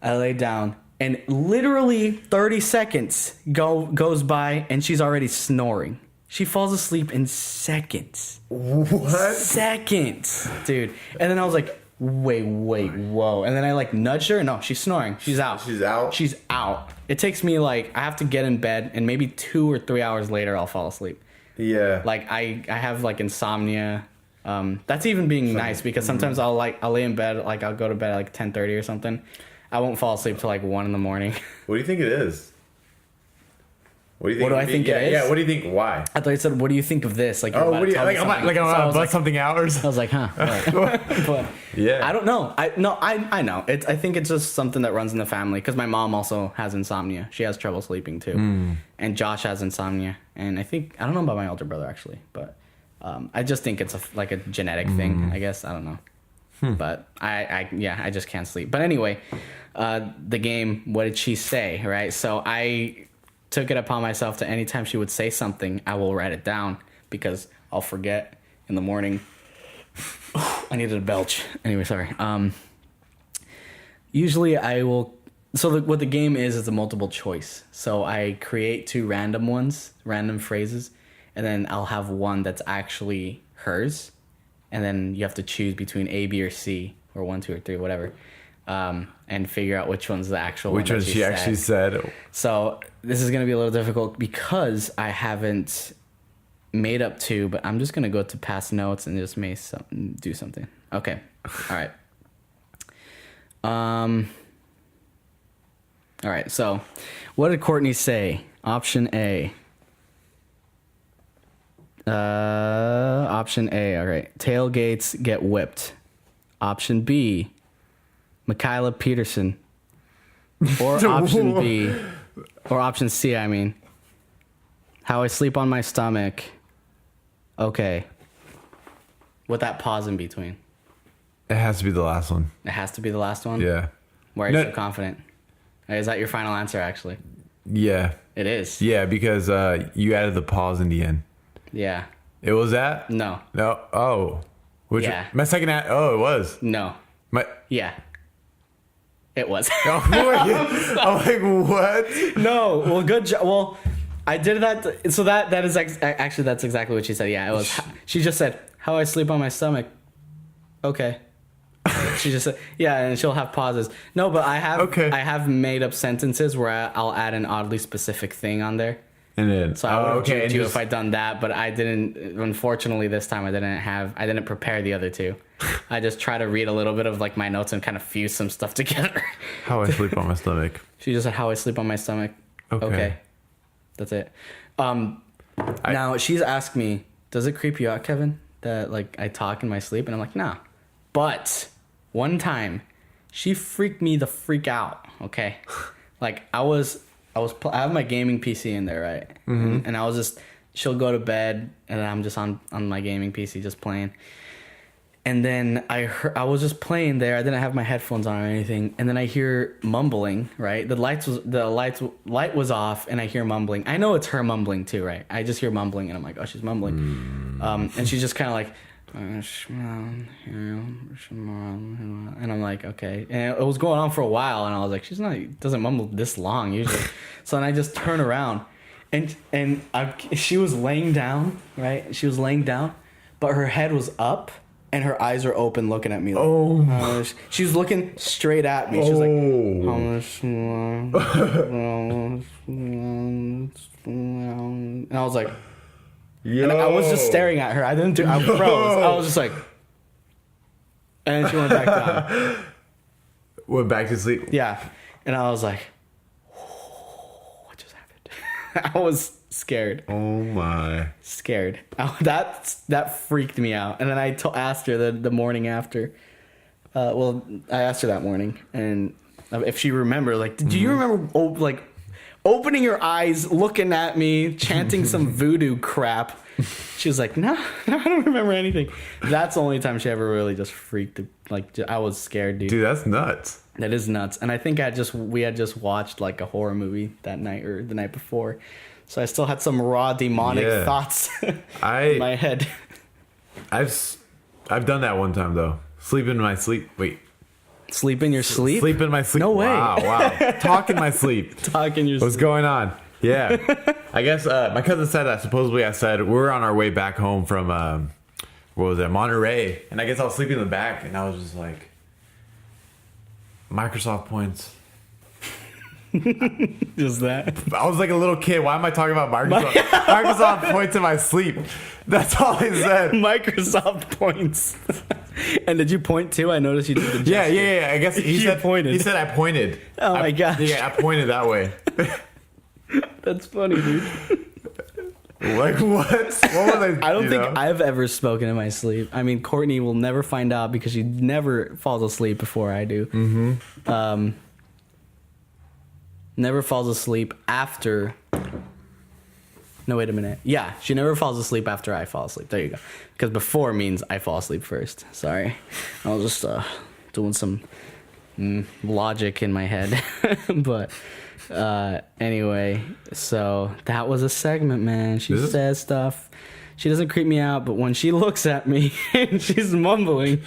I laid down and literally 30 seconds goes by and she's already snoring. She falls asleep in seconds. What? Seconds, dude. And then I was like, wait, whoa. And then I like nudged her. No, she's snoring. She's out. She's out. It takes me like, I have to get in bed and maybe 2 or 3 hours later I'll fall asleep. Yeah. Like I have like insomnia. That's even being nice because sometimes I'll lay in bed, like I'll go to bed at like 10:30 or something. I won't fall asleep till like 1 in the morning. What do you think it is? What do I think it is? Yeah, what do you think? Why? I thought you said, what do you think of this? Like, what do you like? I'm like something out or something? I was like, huh? But yeah, I don't know. I know. I think it's just something that runs in the family because my mom also has insomnia. She has trouble sleeping too, and Josh has insomnia. And I don't know about my older brother actually, but I just think it's like a genetic thing. I guess I don't know. But I just can't sleep. But anyway, the game. What did she say? Right. So took it upon myself to anytime she would say something, I will write it down because I'll forget in the morning. I needed a belch. Anyway, sorry. Usually I will... So what the game is a multiple choice. So I create 2 random phrases, and then I'll have one that's actually hers, and then you have to choose between A, B, or C, or 1, 2, or 3, whatever, and figure out which one's the actual one. Which one she actually said. So this is going to be a little difficult because I haven't made up 2, but I'm just going to go to past notes and just do something. Okay. All right. All right, so what did Courtney say? Option A. Option A, all right. Tailgates get whipped. Option B, Michaela Peterson. Or option B, or option C, I mean. How I sleep on my stomach. Okay. With that pause in between. It has to be the last one. It has to be the last one? Yeah. Why are you so confident? Is that your final answer, actually? Yeah. It is? Yeah, because you added the pause in the end. Yeah. It was that? No. No. Oh. Yeah. My second oh, it was. No. Yeah. It was. Oh, I'm like, what? No. Well, good job. Well, I did that. So that is actually, that's exactly what she said. Yeah, it was. She just said, how I sleep on my stomach. Okay. She just said, yeah, and she'll have pauses. No, but I have made up sentences where I'll add an oddly specific thing on there. And then, so I would have you if I'd done that, but I didn't. Unfortunately, this time I didn't prepare the other 2. I just try to read a little bit of like my notes and kind of fuse some stuff together. How I sleep on my stomach. She just said how I sleep on my stomach. Okay. That's it. Now she's asked me, does it creep you out, Kevin, that like I talk in my sleep? And I'm like, nah. But one time, she freaked me the freak out. Okay, like I have my gaming PC in there, right? Mm-hmm. And I was just, she'll go to bed, and I'm just on my gaming PC just playing. And then I was just playing there. I didn't have my headphones on or anything. And then I hear mumbling. Right, the light was off, and I hear mumbling. I know it's her mumbling too, right? I just hear mumbling, and I'm like, oh, she's mumbling. And she's just kind of like. And I'm like, okay. And it was going on for a while, and I was like, doesn't mumble this long usually. So then I just turn around, and she was laying down, right? She was laying down, but her head was up, and her eyes were open, looking at me. Like, she was looking straight at me. She was like, and I was like. Yo. And I was just staring at her. I froze. I was just like, and then she went back down. Went back to sleep? Yeah. And I was like, what just happened? I was scared. Oh my. Scared. That freaked me out. And then I asked her the morning after. I asked her that morning. And if she remembered, like, do you remember, opening your eyes, looking at me, chanting some voodoo crap? She was like, no, I don't remember anything. That's the only time she ever really just freaked. Like, I was scared, dude. Dude, that's nuts. That is nuts. And I think we had just watched like a horror movie that night or the night before. So I still had some raw demonic thoughts in my head. I've done that one time though. Sleep in my sleep. Wait. Sleep in your sleep? Sleep in my sleep. No way. Wow. Talk in my sleep. Talk in your sleep. What's going on? Yeah. I guess my cousin said that. Supposedly I said we're on our way back home from, what was it, Monterey. And I guess I was sleeping in the back and I was just like, Microsoft points. Just that? I was like a little kid. Why am I talking about Microsoft? Microsoft points in my sleep. That's all I said. Microsoft points. And did you point too? I noticed you did the gesture. Yeah. I guess he said pointed. He said I pointed. Oh my gosh. Yeah, I pointed that way. That's funny, dude. Like what? What was I don't think I've ever spoken in my sleep. I mean, Courtney will never find out because she never falls asleep before I do. Mm-hmm. Never falls asleep after. No, wait a minute. Yeah, she never falls asleep after I fall asleep. There you go. Because before means I fall asleep first. Sorry. I was just doing some logic in my head. But Anyway, so that was a segment, man. She says stuff. She doesn't creep me out, but when she looks at me and she's mumbling,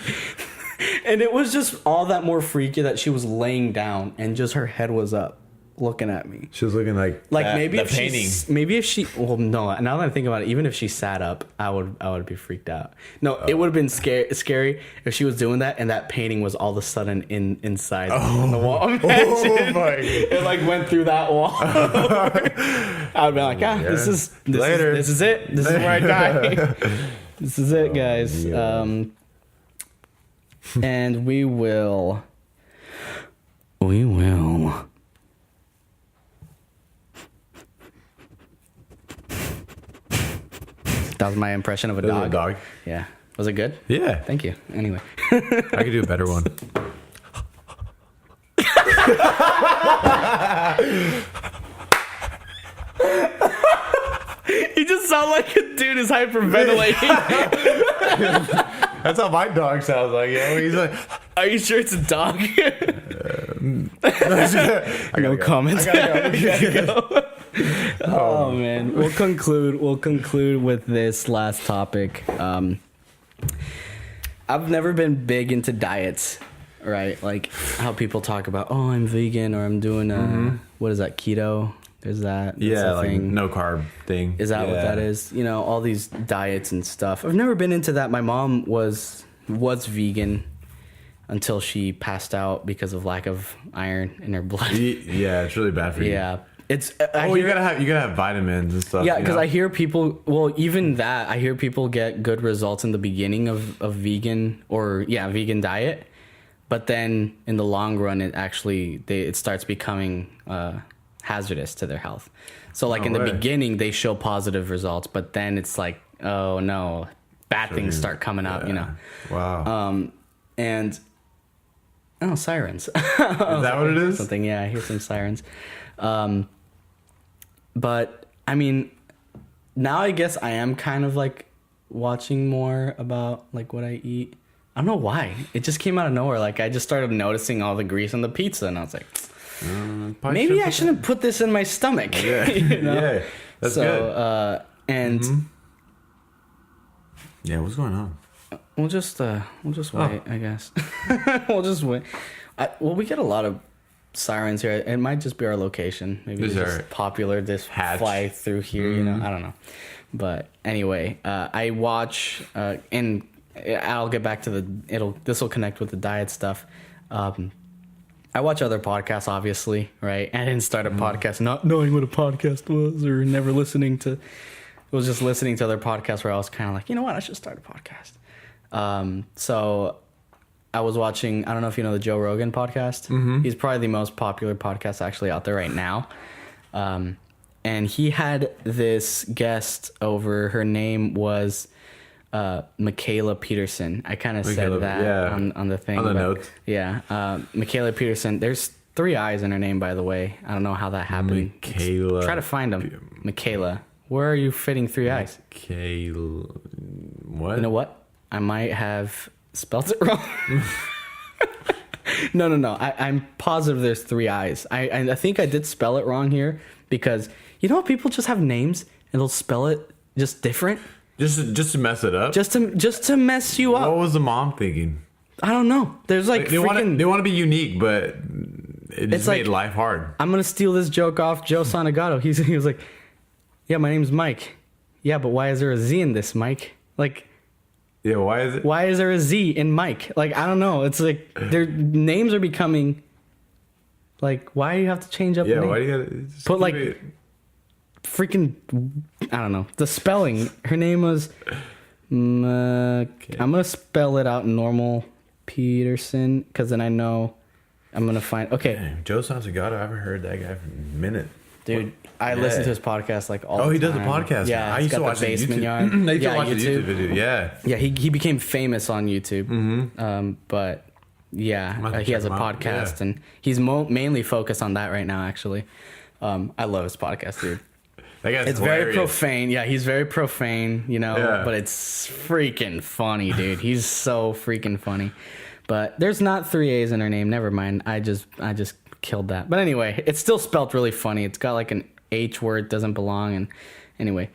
and it was just all that more freaky that she was laying down and just her head was up looking at me. She was looking like maybe if she well, no, now that I think about it, even if she sat up, I would be freaked out. No, it would have been scary if she was doing that and that painting was all of a sudden inside the wall. Imagine it like went through that wall. I'd be like, this is it. This is where I die. This is it, guys. Yeah. And we will. That was my impression of a dog. Yeah. Was it good? Yeah. Thank you. Anyway. I could do a better one. You just sound like a dude who's hyperventilating. That's how my dog sounds like. He's like, are you sure it's a dog? No comments. I gotta go. Oh man, we'll conclude with this last topic. I've never been big into diets, right? Like how people talk about, oh, I'm vegan or I'm doing what is that, keto? There's that. Yeah, like thing. No carb thing. Is that what that is? You know, all these diets and stuff. I've never been into that. My mom was vegan until she passed out because of lack of iron in her blood. Yeah, it's really bad for you. Yeah. You gotta have vitamins and stuff. Yeah, because I hear people. Well, even that, I hear people get good results in the beginning of vegan vegan diet, but then in the long run, it starts becoming hazardous to their health. So like in the beginning, they show positive results, but then it's like, oh no, bad things start coming up. You know. Wow. And sirens. Is that what it is? Something. Yeah, I hear some sirens. But I mean, now I guess I am kind of like watching more about like what I eat. I don't know why. It just came out of nowhere. Like I just started noticing all the grease on the pizza, and I was like, maybe I shouldn't put this in my stomach. Yeah, you know? Yeah, that's good. Yeah, what's going on? We'll just wait, I guess. We'll just wait. We get a lot of sirens here. It might just be our location. Maybe it's just popular. This fly through here, you know. I don't know. But anyway, I watch, and I'll get back to this will connect with the diet stuff. I watch other podcasts, obviously, right? I didn't start a podcast not knowing what a podcast was or never listening to. I was just listening to other podcasts where I was kind of like, you know what, I should start a podcast. So I was watching, I don't know if you know the Joe Rogan podcast. He's probably the most popular podcast actually out there right now. And he had this guest over. Her name was Michaela Peterson. I kind of said that on the thing. On the notes. Yeah. Michaela Peterson. There's 3 I's in her name, by the way. I don't know how that happened. Michaela. Try to find them. Michaela. Where are you fitting 3 I's? Michaela. What? You know what? I might have spelled it wrong. No. I'm positive there's 3 I's. I think I did spell it wrong here because you know people just have names and they'll spell it just different. Just to mess it up. Just to mess you up. What was the mom thinking? I don't know. There's like they want to be unique, but it just made life hard. I'm gonna steal this joke off Joe Santagato. He was like, "Yeah, my name's Mike. Yeah, but why is there a Z in this, Mike? Like." Yeah, why is it? Why is there a Z in Mike? Like, I don't know. It's like their names are becoming like, why do you have to change up the name? Why do you gotta put like freaking, I don't know. The spelling. Her name was I'm gonna spell it out normal Peterson because then I know I'm gonna find Joe Santagato, I haven't heard that guy for a minute. Dude, I listen to his podcast like all the time. Oh, he does a podcast. Yeah, I used to watch the basement yard. I used to watch the YouTube video. Yeah. Yeah, he became famous on YouTube. But yeah, he has a podcast and he's mainly focused on that right now. Actually, I love his podcast, dude. That guy's it's hilarious. Very profane. Yeah, he's very profane. You know, but it's freaking funny, dude. He's so freaking funny. But there's not 3 A's in her name. Never mind. I just killed that. But anyway, it's still spelled really funny. It's got like an H where it doesn't belong. And anyway,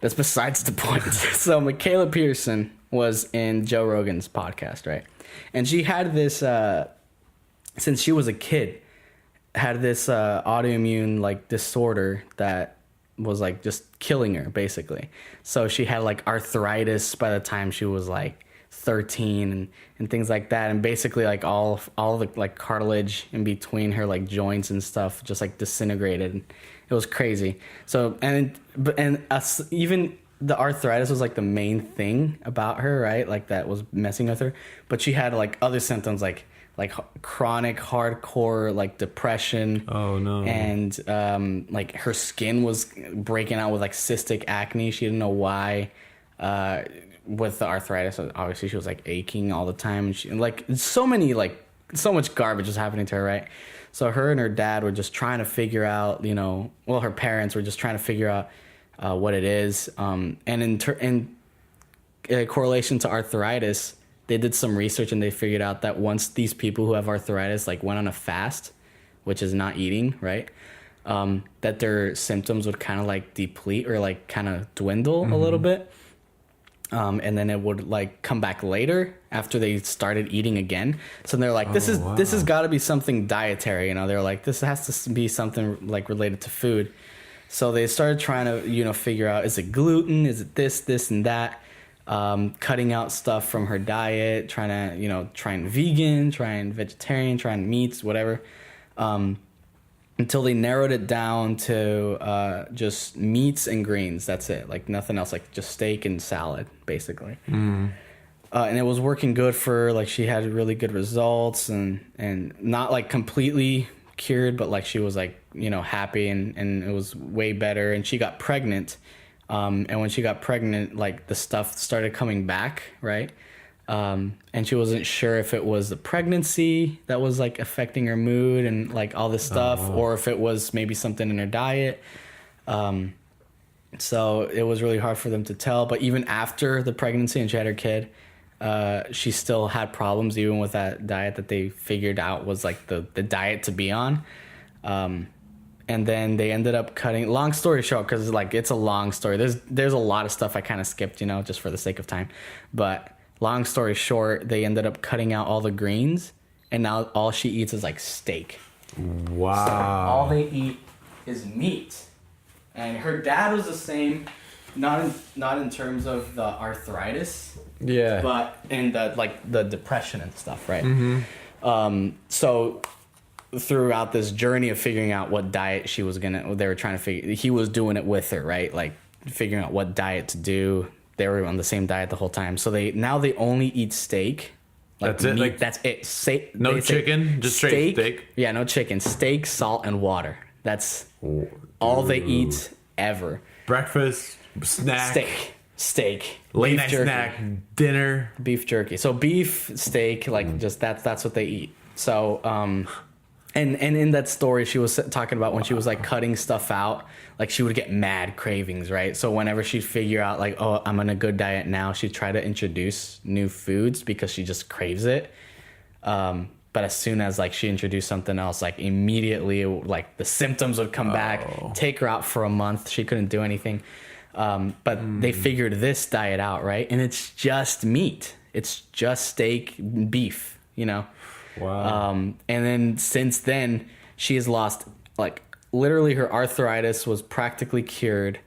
that's besides the point. So Michaela Peterson was in Joe Rogan's podcast, right? And she had this, since she was a kid, had this autoimmune like disorder that was like just killing her basically. So she had like arthritis by the time she was like 13 and things like that, and basically like all the like cartilage in between her like joints and stuff just like disintegrated. It was crazy. So even the arthritis was like the main thing about her, right? Like that was messing with her. But she had like other symptoms like chronic hardcore like depression. Oh no. And like her skin was breaking out with like cystic acne. She didn't know why. With the arthritis, obviously she was like aching all the time, and she like so much garbage was happening to her, right? So her and her dad were just trying to figure out, her parents were just trying to figure out what it is. And in correlation to arthritis, they did some research and they figured out that once these people who have arthritis like went on a fast, which is not eating, right? That their symptoms would kind of like deplete or like kind of dwindle a little bit. And then it would like come back later after they started eating again. So they're like, this has got to be something dietary. They're like, this has to be something like related to food. So they started trying to, figure out, is it gluten? Is it this and that? Cutting out stuff from her diet, trying vegan, trying vegetarian, trying meats, whatever. Until they narrowed it down to just meats and greens. That's it. Like nothing else. Like just steak and salad, basically. And it was working good for her. Like she had really good results and not like completely cured, but like she was like, happy and it was way better. And she got pregnant. And when she got pregnant, like the stuff started coming back, right? And she wasn't sure if it was the pregnancy that was like affecting her mood and like all this stuff, or if it was maybe something in her diet. So it was really hard for them to tell. But even after the pregnancy and she had her kid, she still had problems even with that diet that they figured out was like the diet to be on. And then they ended up cutting, long story short, because like it's a long story. There's a lot of stuff I kind of skipped, just for the sake of time. But long story short, they ended up cutting out all the greens, and now all she eats is like steak. Wow. So all they eat is meat. And her dad was the same, not in terms of the arthritis, but in the depression and stuff, right? So throughout this journey of figuring out what diet they were trying to figure, he was doing it with her, right? Like figuring out what diet to do. They were on the same diet the whole time. So they only eat steak. Like that's it? Meat, that's it. No chicken? Just straight steak? Yeah, no chicken. Steak, salt, and water. That's all they eat ever. Breakfast, snack. Steak. Late night snack, dinner. Beef jerky. So beef, steak, like just that's what they eat. So, and in that story, she was talking about when she was like cutting stuff out, like she would get mad cravings, right? So whenever she'd figure out like, oh, I'm on a good diet now, she'd try to introduce new foods because she just craves it. But as soon as like she introduced something else, like immediately like the symptoms would come back, take her out for a month. She couldn't do anything. But they figured this diet out, right? And it's just meat. It's just steak, beef, Wow. And then since then, she has lost like literally her arthritis was practically cured.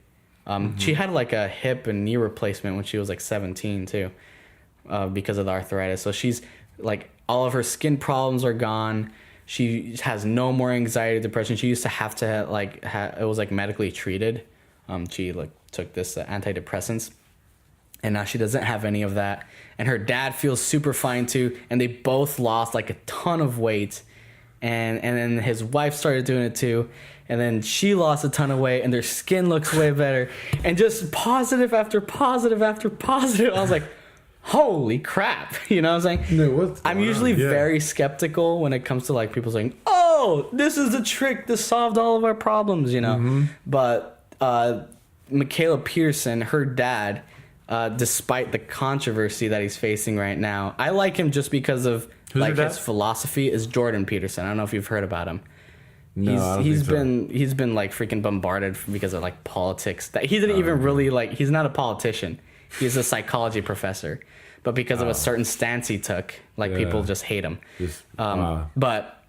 She had like a hip and knee replacement when she was like 17 too, because of the arthritis. So she's like all of her skin problems are gone. She has no more anxiety, depression. She used to have to it was like medically treated. She like took this antidepressants. And now she doesn't have any of that. And her dad feels super fine too. And they both lost like a ton of weight. And then his wife started doing it too. And then she lost a ton of weight and their skin looks way better. And just positive after positive after positive. I was like, holy crap. You know what I'm saying? No, I'm usually very skeptical when it comes to like people saying, oh, this is the trick. This solved all of our problems, But Michaela Peterson, her dad, despite the controversy that he's facing right now, I like him just because of his philosophy is Jordan Peterson. I don't know if you've heard about him. No, he's been like freaking bombarded because of like politics. That he didn't even really like. He's not a politician. He's a psychology professor, but because of a certain stance he took, like people just hate him. But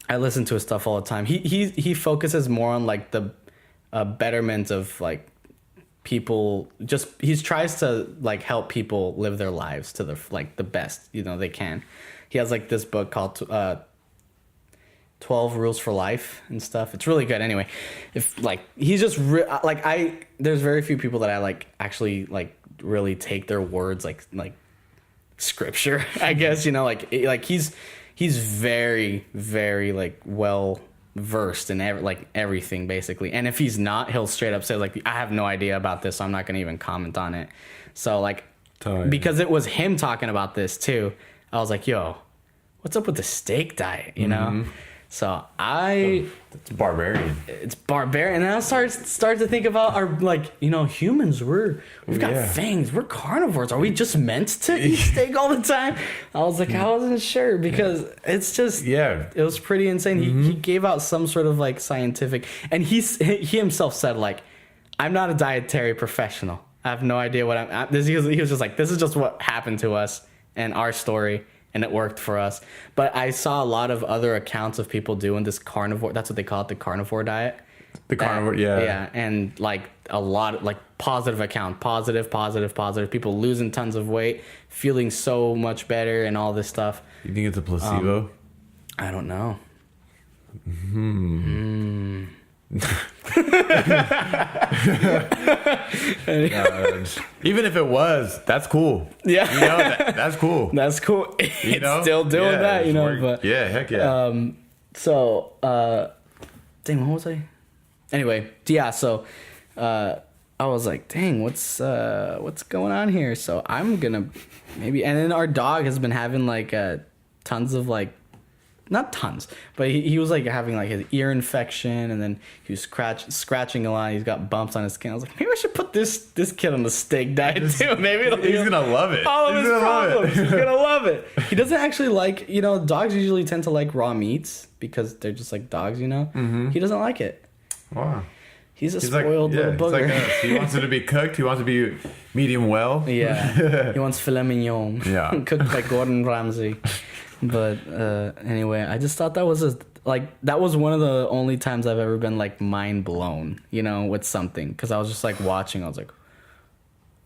I listen to his stuff all the time. He focuses more on like the betterment of like people. Just he tries to like help people live their lives to the like the best they can. He has like this book called 12 Rules for Life and stuff. It's really good. Anyway, if like he's just there's very few people that I like actually like really take their words like scripture. I guess like he's very very like well versed in everything basically. And if he's not, he'll straight up say like, I have no idea about this, so I'm not gonna even comment on it. So like because it was him talking about this too, I was like, yo, what's up with the steak diet? So it's barbarian. It's barbarian. And I start to think about our humans. We've got fangs. We're carnivores. Are we just meant to eat steak all the time? I was like, I wasn't sure because it's just it was pretty insane. He gave out some sort of like scientific, and he himself said like, I'm not a dietary professional. I have no idea what he was just like, this is just what happened to us and our story. And it worked for us. But I saw a lot of other accounts of people doing this carnivore. That's what they call it, the carnivore diet. Carnivore. Yeah. And like a lot, like positive account, positive. People losing tons of weight, feeling so much better and all this stuff. You think it's a placebo? I don't know. Even if it was, that's cool. Yeah, that's cool. That's cool. It's still doing that, but heck yeah. So dang, what was I? Anyway, yeah. So I was like, dang, what's going on here? So I'm gonna maybe, and then our dog has been having like tons of like. Not tons, but he was like having like his ear infection, and then he was scratching a lot. He's got bumps on his skin. I was like, maybe I should put this kid on the steak diet too. Maybe he's gonna love it. All of his problems. He's gonna love it. He doesn't actually like dogs usually tend to like raw meats because they're just like dogs. He doesn't like it. Wow. He's a spoiled little booger. Like he wants it to be cooked. He wants it to be medium well. Yeah. He wants filet mignon. Yeah. Cooked by Gordon Ramsay. But anyway, I just thought that was that was one of the only times I've ever been like mind blown, with something. Because I was just like watching. I was like,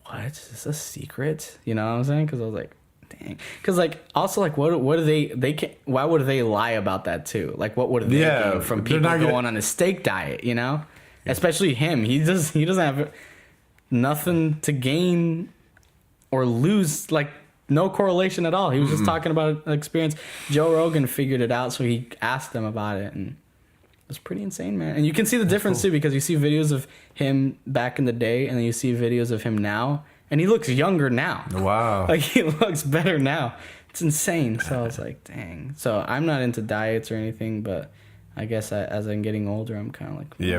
what? Is this a secret? You know what I'm saying? Because I was like, dang. Because like also like what do they can, why would they lie about that too? Like what would they gain from people going on a steak diet? Especially him. He doesn't have nothing to gain or lose. Like. No correlation at all. He was just talking about an experience. Joe Rogan figured it out, so he asked them about it, and it was pretty insane, man. And you can see the difference too, because you see videos of him back in the day, and then you see videos of him now, and he looks younger now. Wow. Like he looks better now. It's insane. So I was like, dang. So I'm not into diets or anything, but I guess as I'm getting older, I'm kind of like, we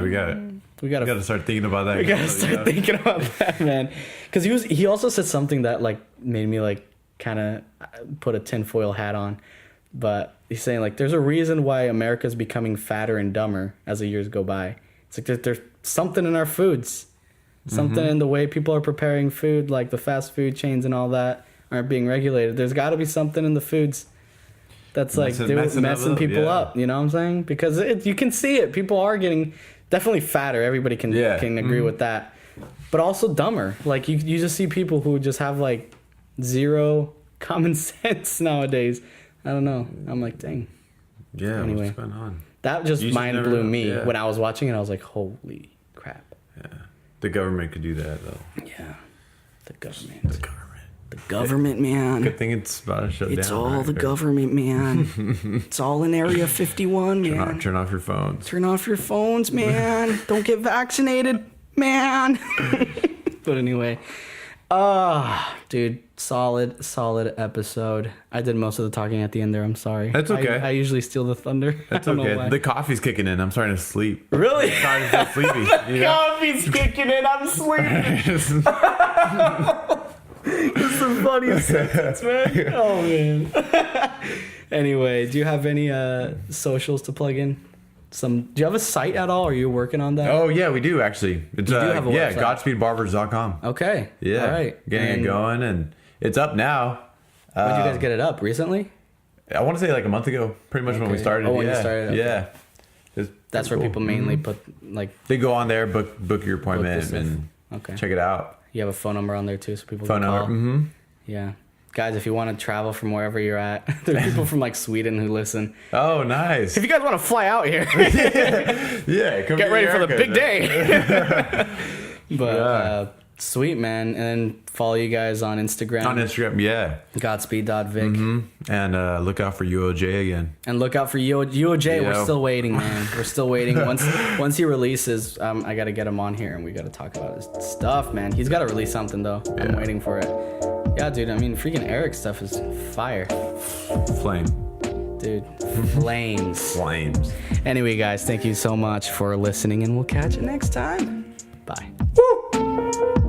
gotta start thinking about that. We gotta start thinking about that, man. Because he also said something that like made me like. Kind of put a tinfoil hat on, but he's saying like there's a reason why America's becoming fatter and dumber as the years go by. It's like there's something in our foods, something in the way people are preparing food, like the fast food chains and all that aren't being regulated. There's got to be something in the foods that's like messing people up. You know what I'm saying? Because you can see it. People are getting definitely fatter. Everybody can agree with that, but also dumber. Like you just see people who just have like. Zero common sense nowadays. I don't know. I'm like, dang. Yeah, anyway, what's going on? That just mind blew me when I was watching it. I was like, holy crap. Yeah. The government could do that, though. Yeah. The government, man. Good thing it's about to shut down. It's all the government, man. It's all in Area 51, man. Turn off your phones. Turn off your phones, man. Don't get vaccinated, man. But anyway. Dude, solid episode. I did most of the talking at the end there. I'm sorry. That's okay. I usually steal the thunder. That's okay. The coffee's kicking in. I'm starting to sleep. Really? I'm starting to feel sleepy. The coffee's kicking in. I'm sleeping. It's the funniest sentence, man. Oh, man. Anyway, do you have any socials to plug in? Do you have a site at all? Are you working on that? Oh yeah, we do actually. It's, you do have a website. GodspeedBarbers.com. Okay. Yeah. All right. Getting it going, and it's up now. When did you guys get it up? Recently? I want to say like a month ago, pretty much when we started. Oh, when you started. Okay. Yeah. That's where people mainly put like. They go on there, book your appointment, and check it out. You have a phone number on there too, so people can call. Mm-hmm. Yeah. Guys, if you want to travel from wherever you're at, there's people from like Sweden who listen. Oh, nice. If you guys want to fly out here, come get ready for the big day. But sweet, man. And then follow you guys on Instagram. On Instagram, yeah. Godspeed.vic. And look out for UOJ again. And look out for UOJ. We're still waiting, man. We're still waiting. Once he releases, I got to get him on here and we got to talk about his stuff, man. He's got to release something, though. Yeah. I'm waiting for it. Yeah, dude. I mean, freaking Eric's stuff is fire. Flame. Dude, flames. Flames. Anyway, guys, thank you so much for listening, and we'll catch you next time. Bye. Woo!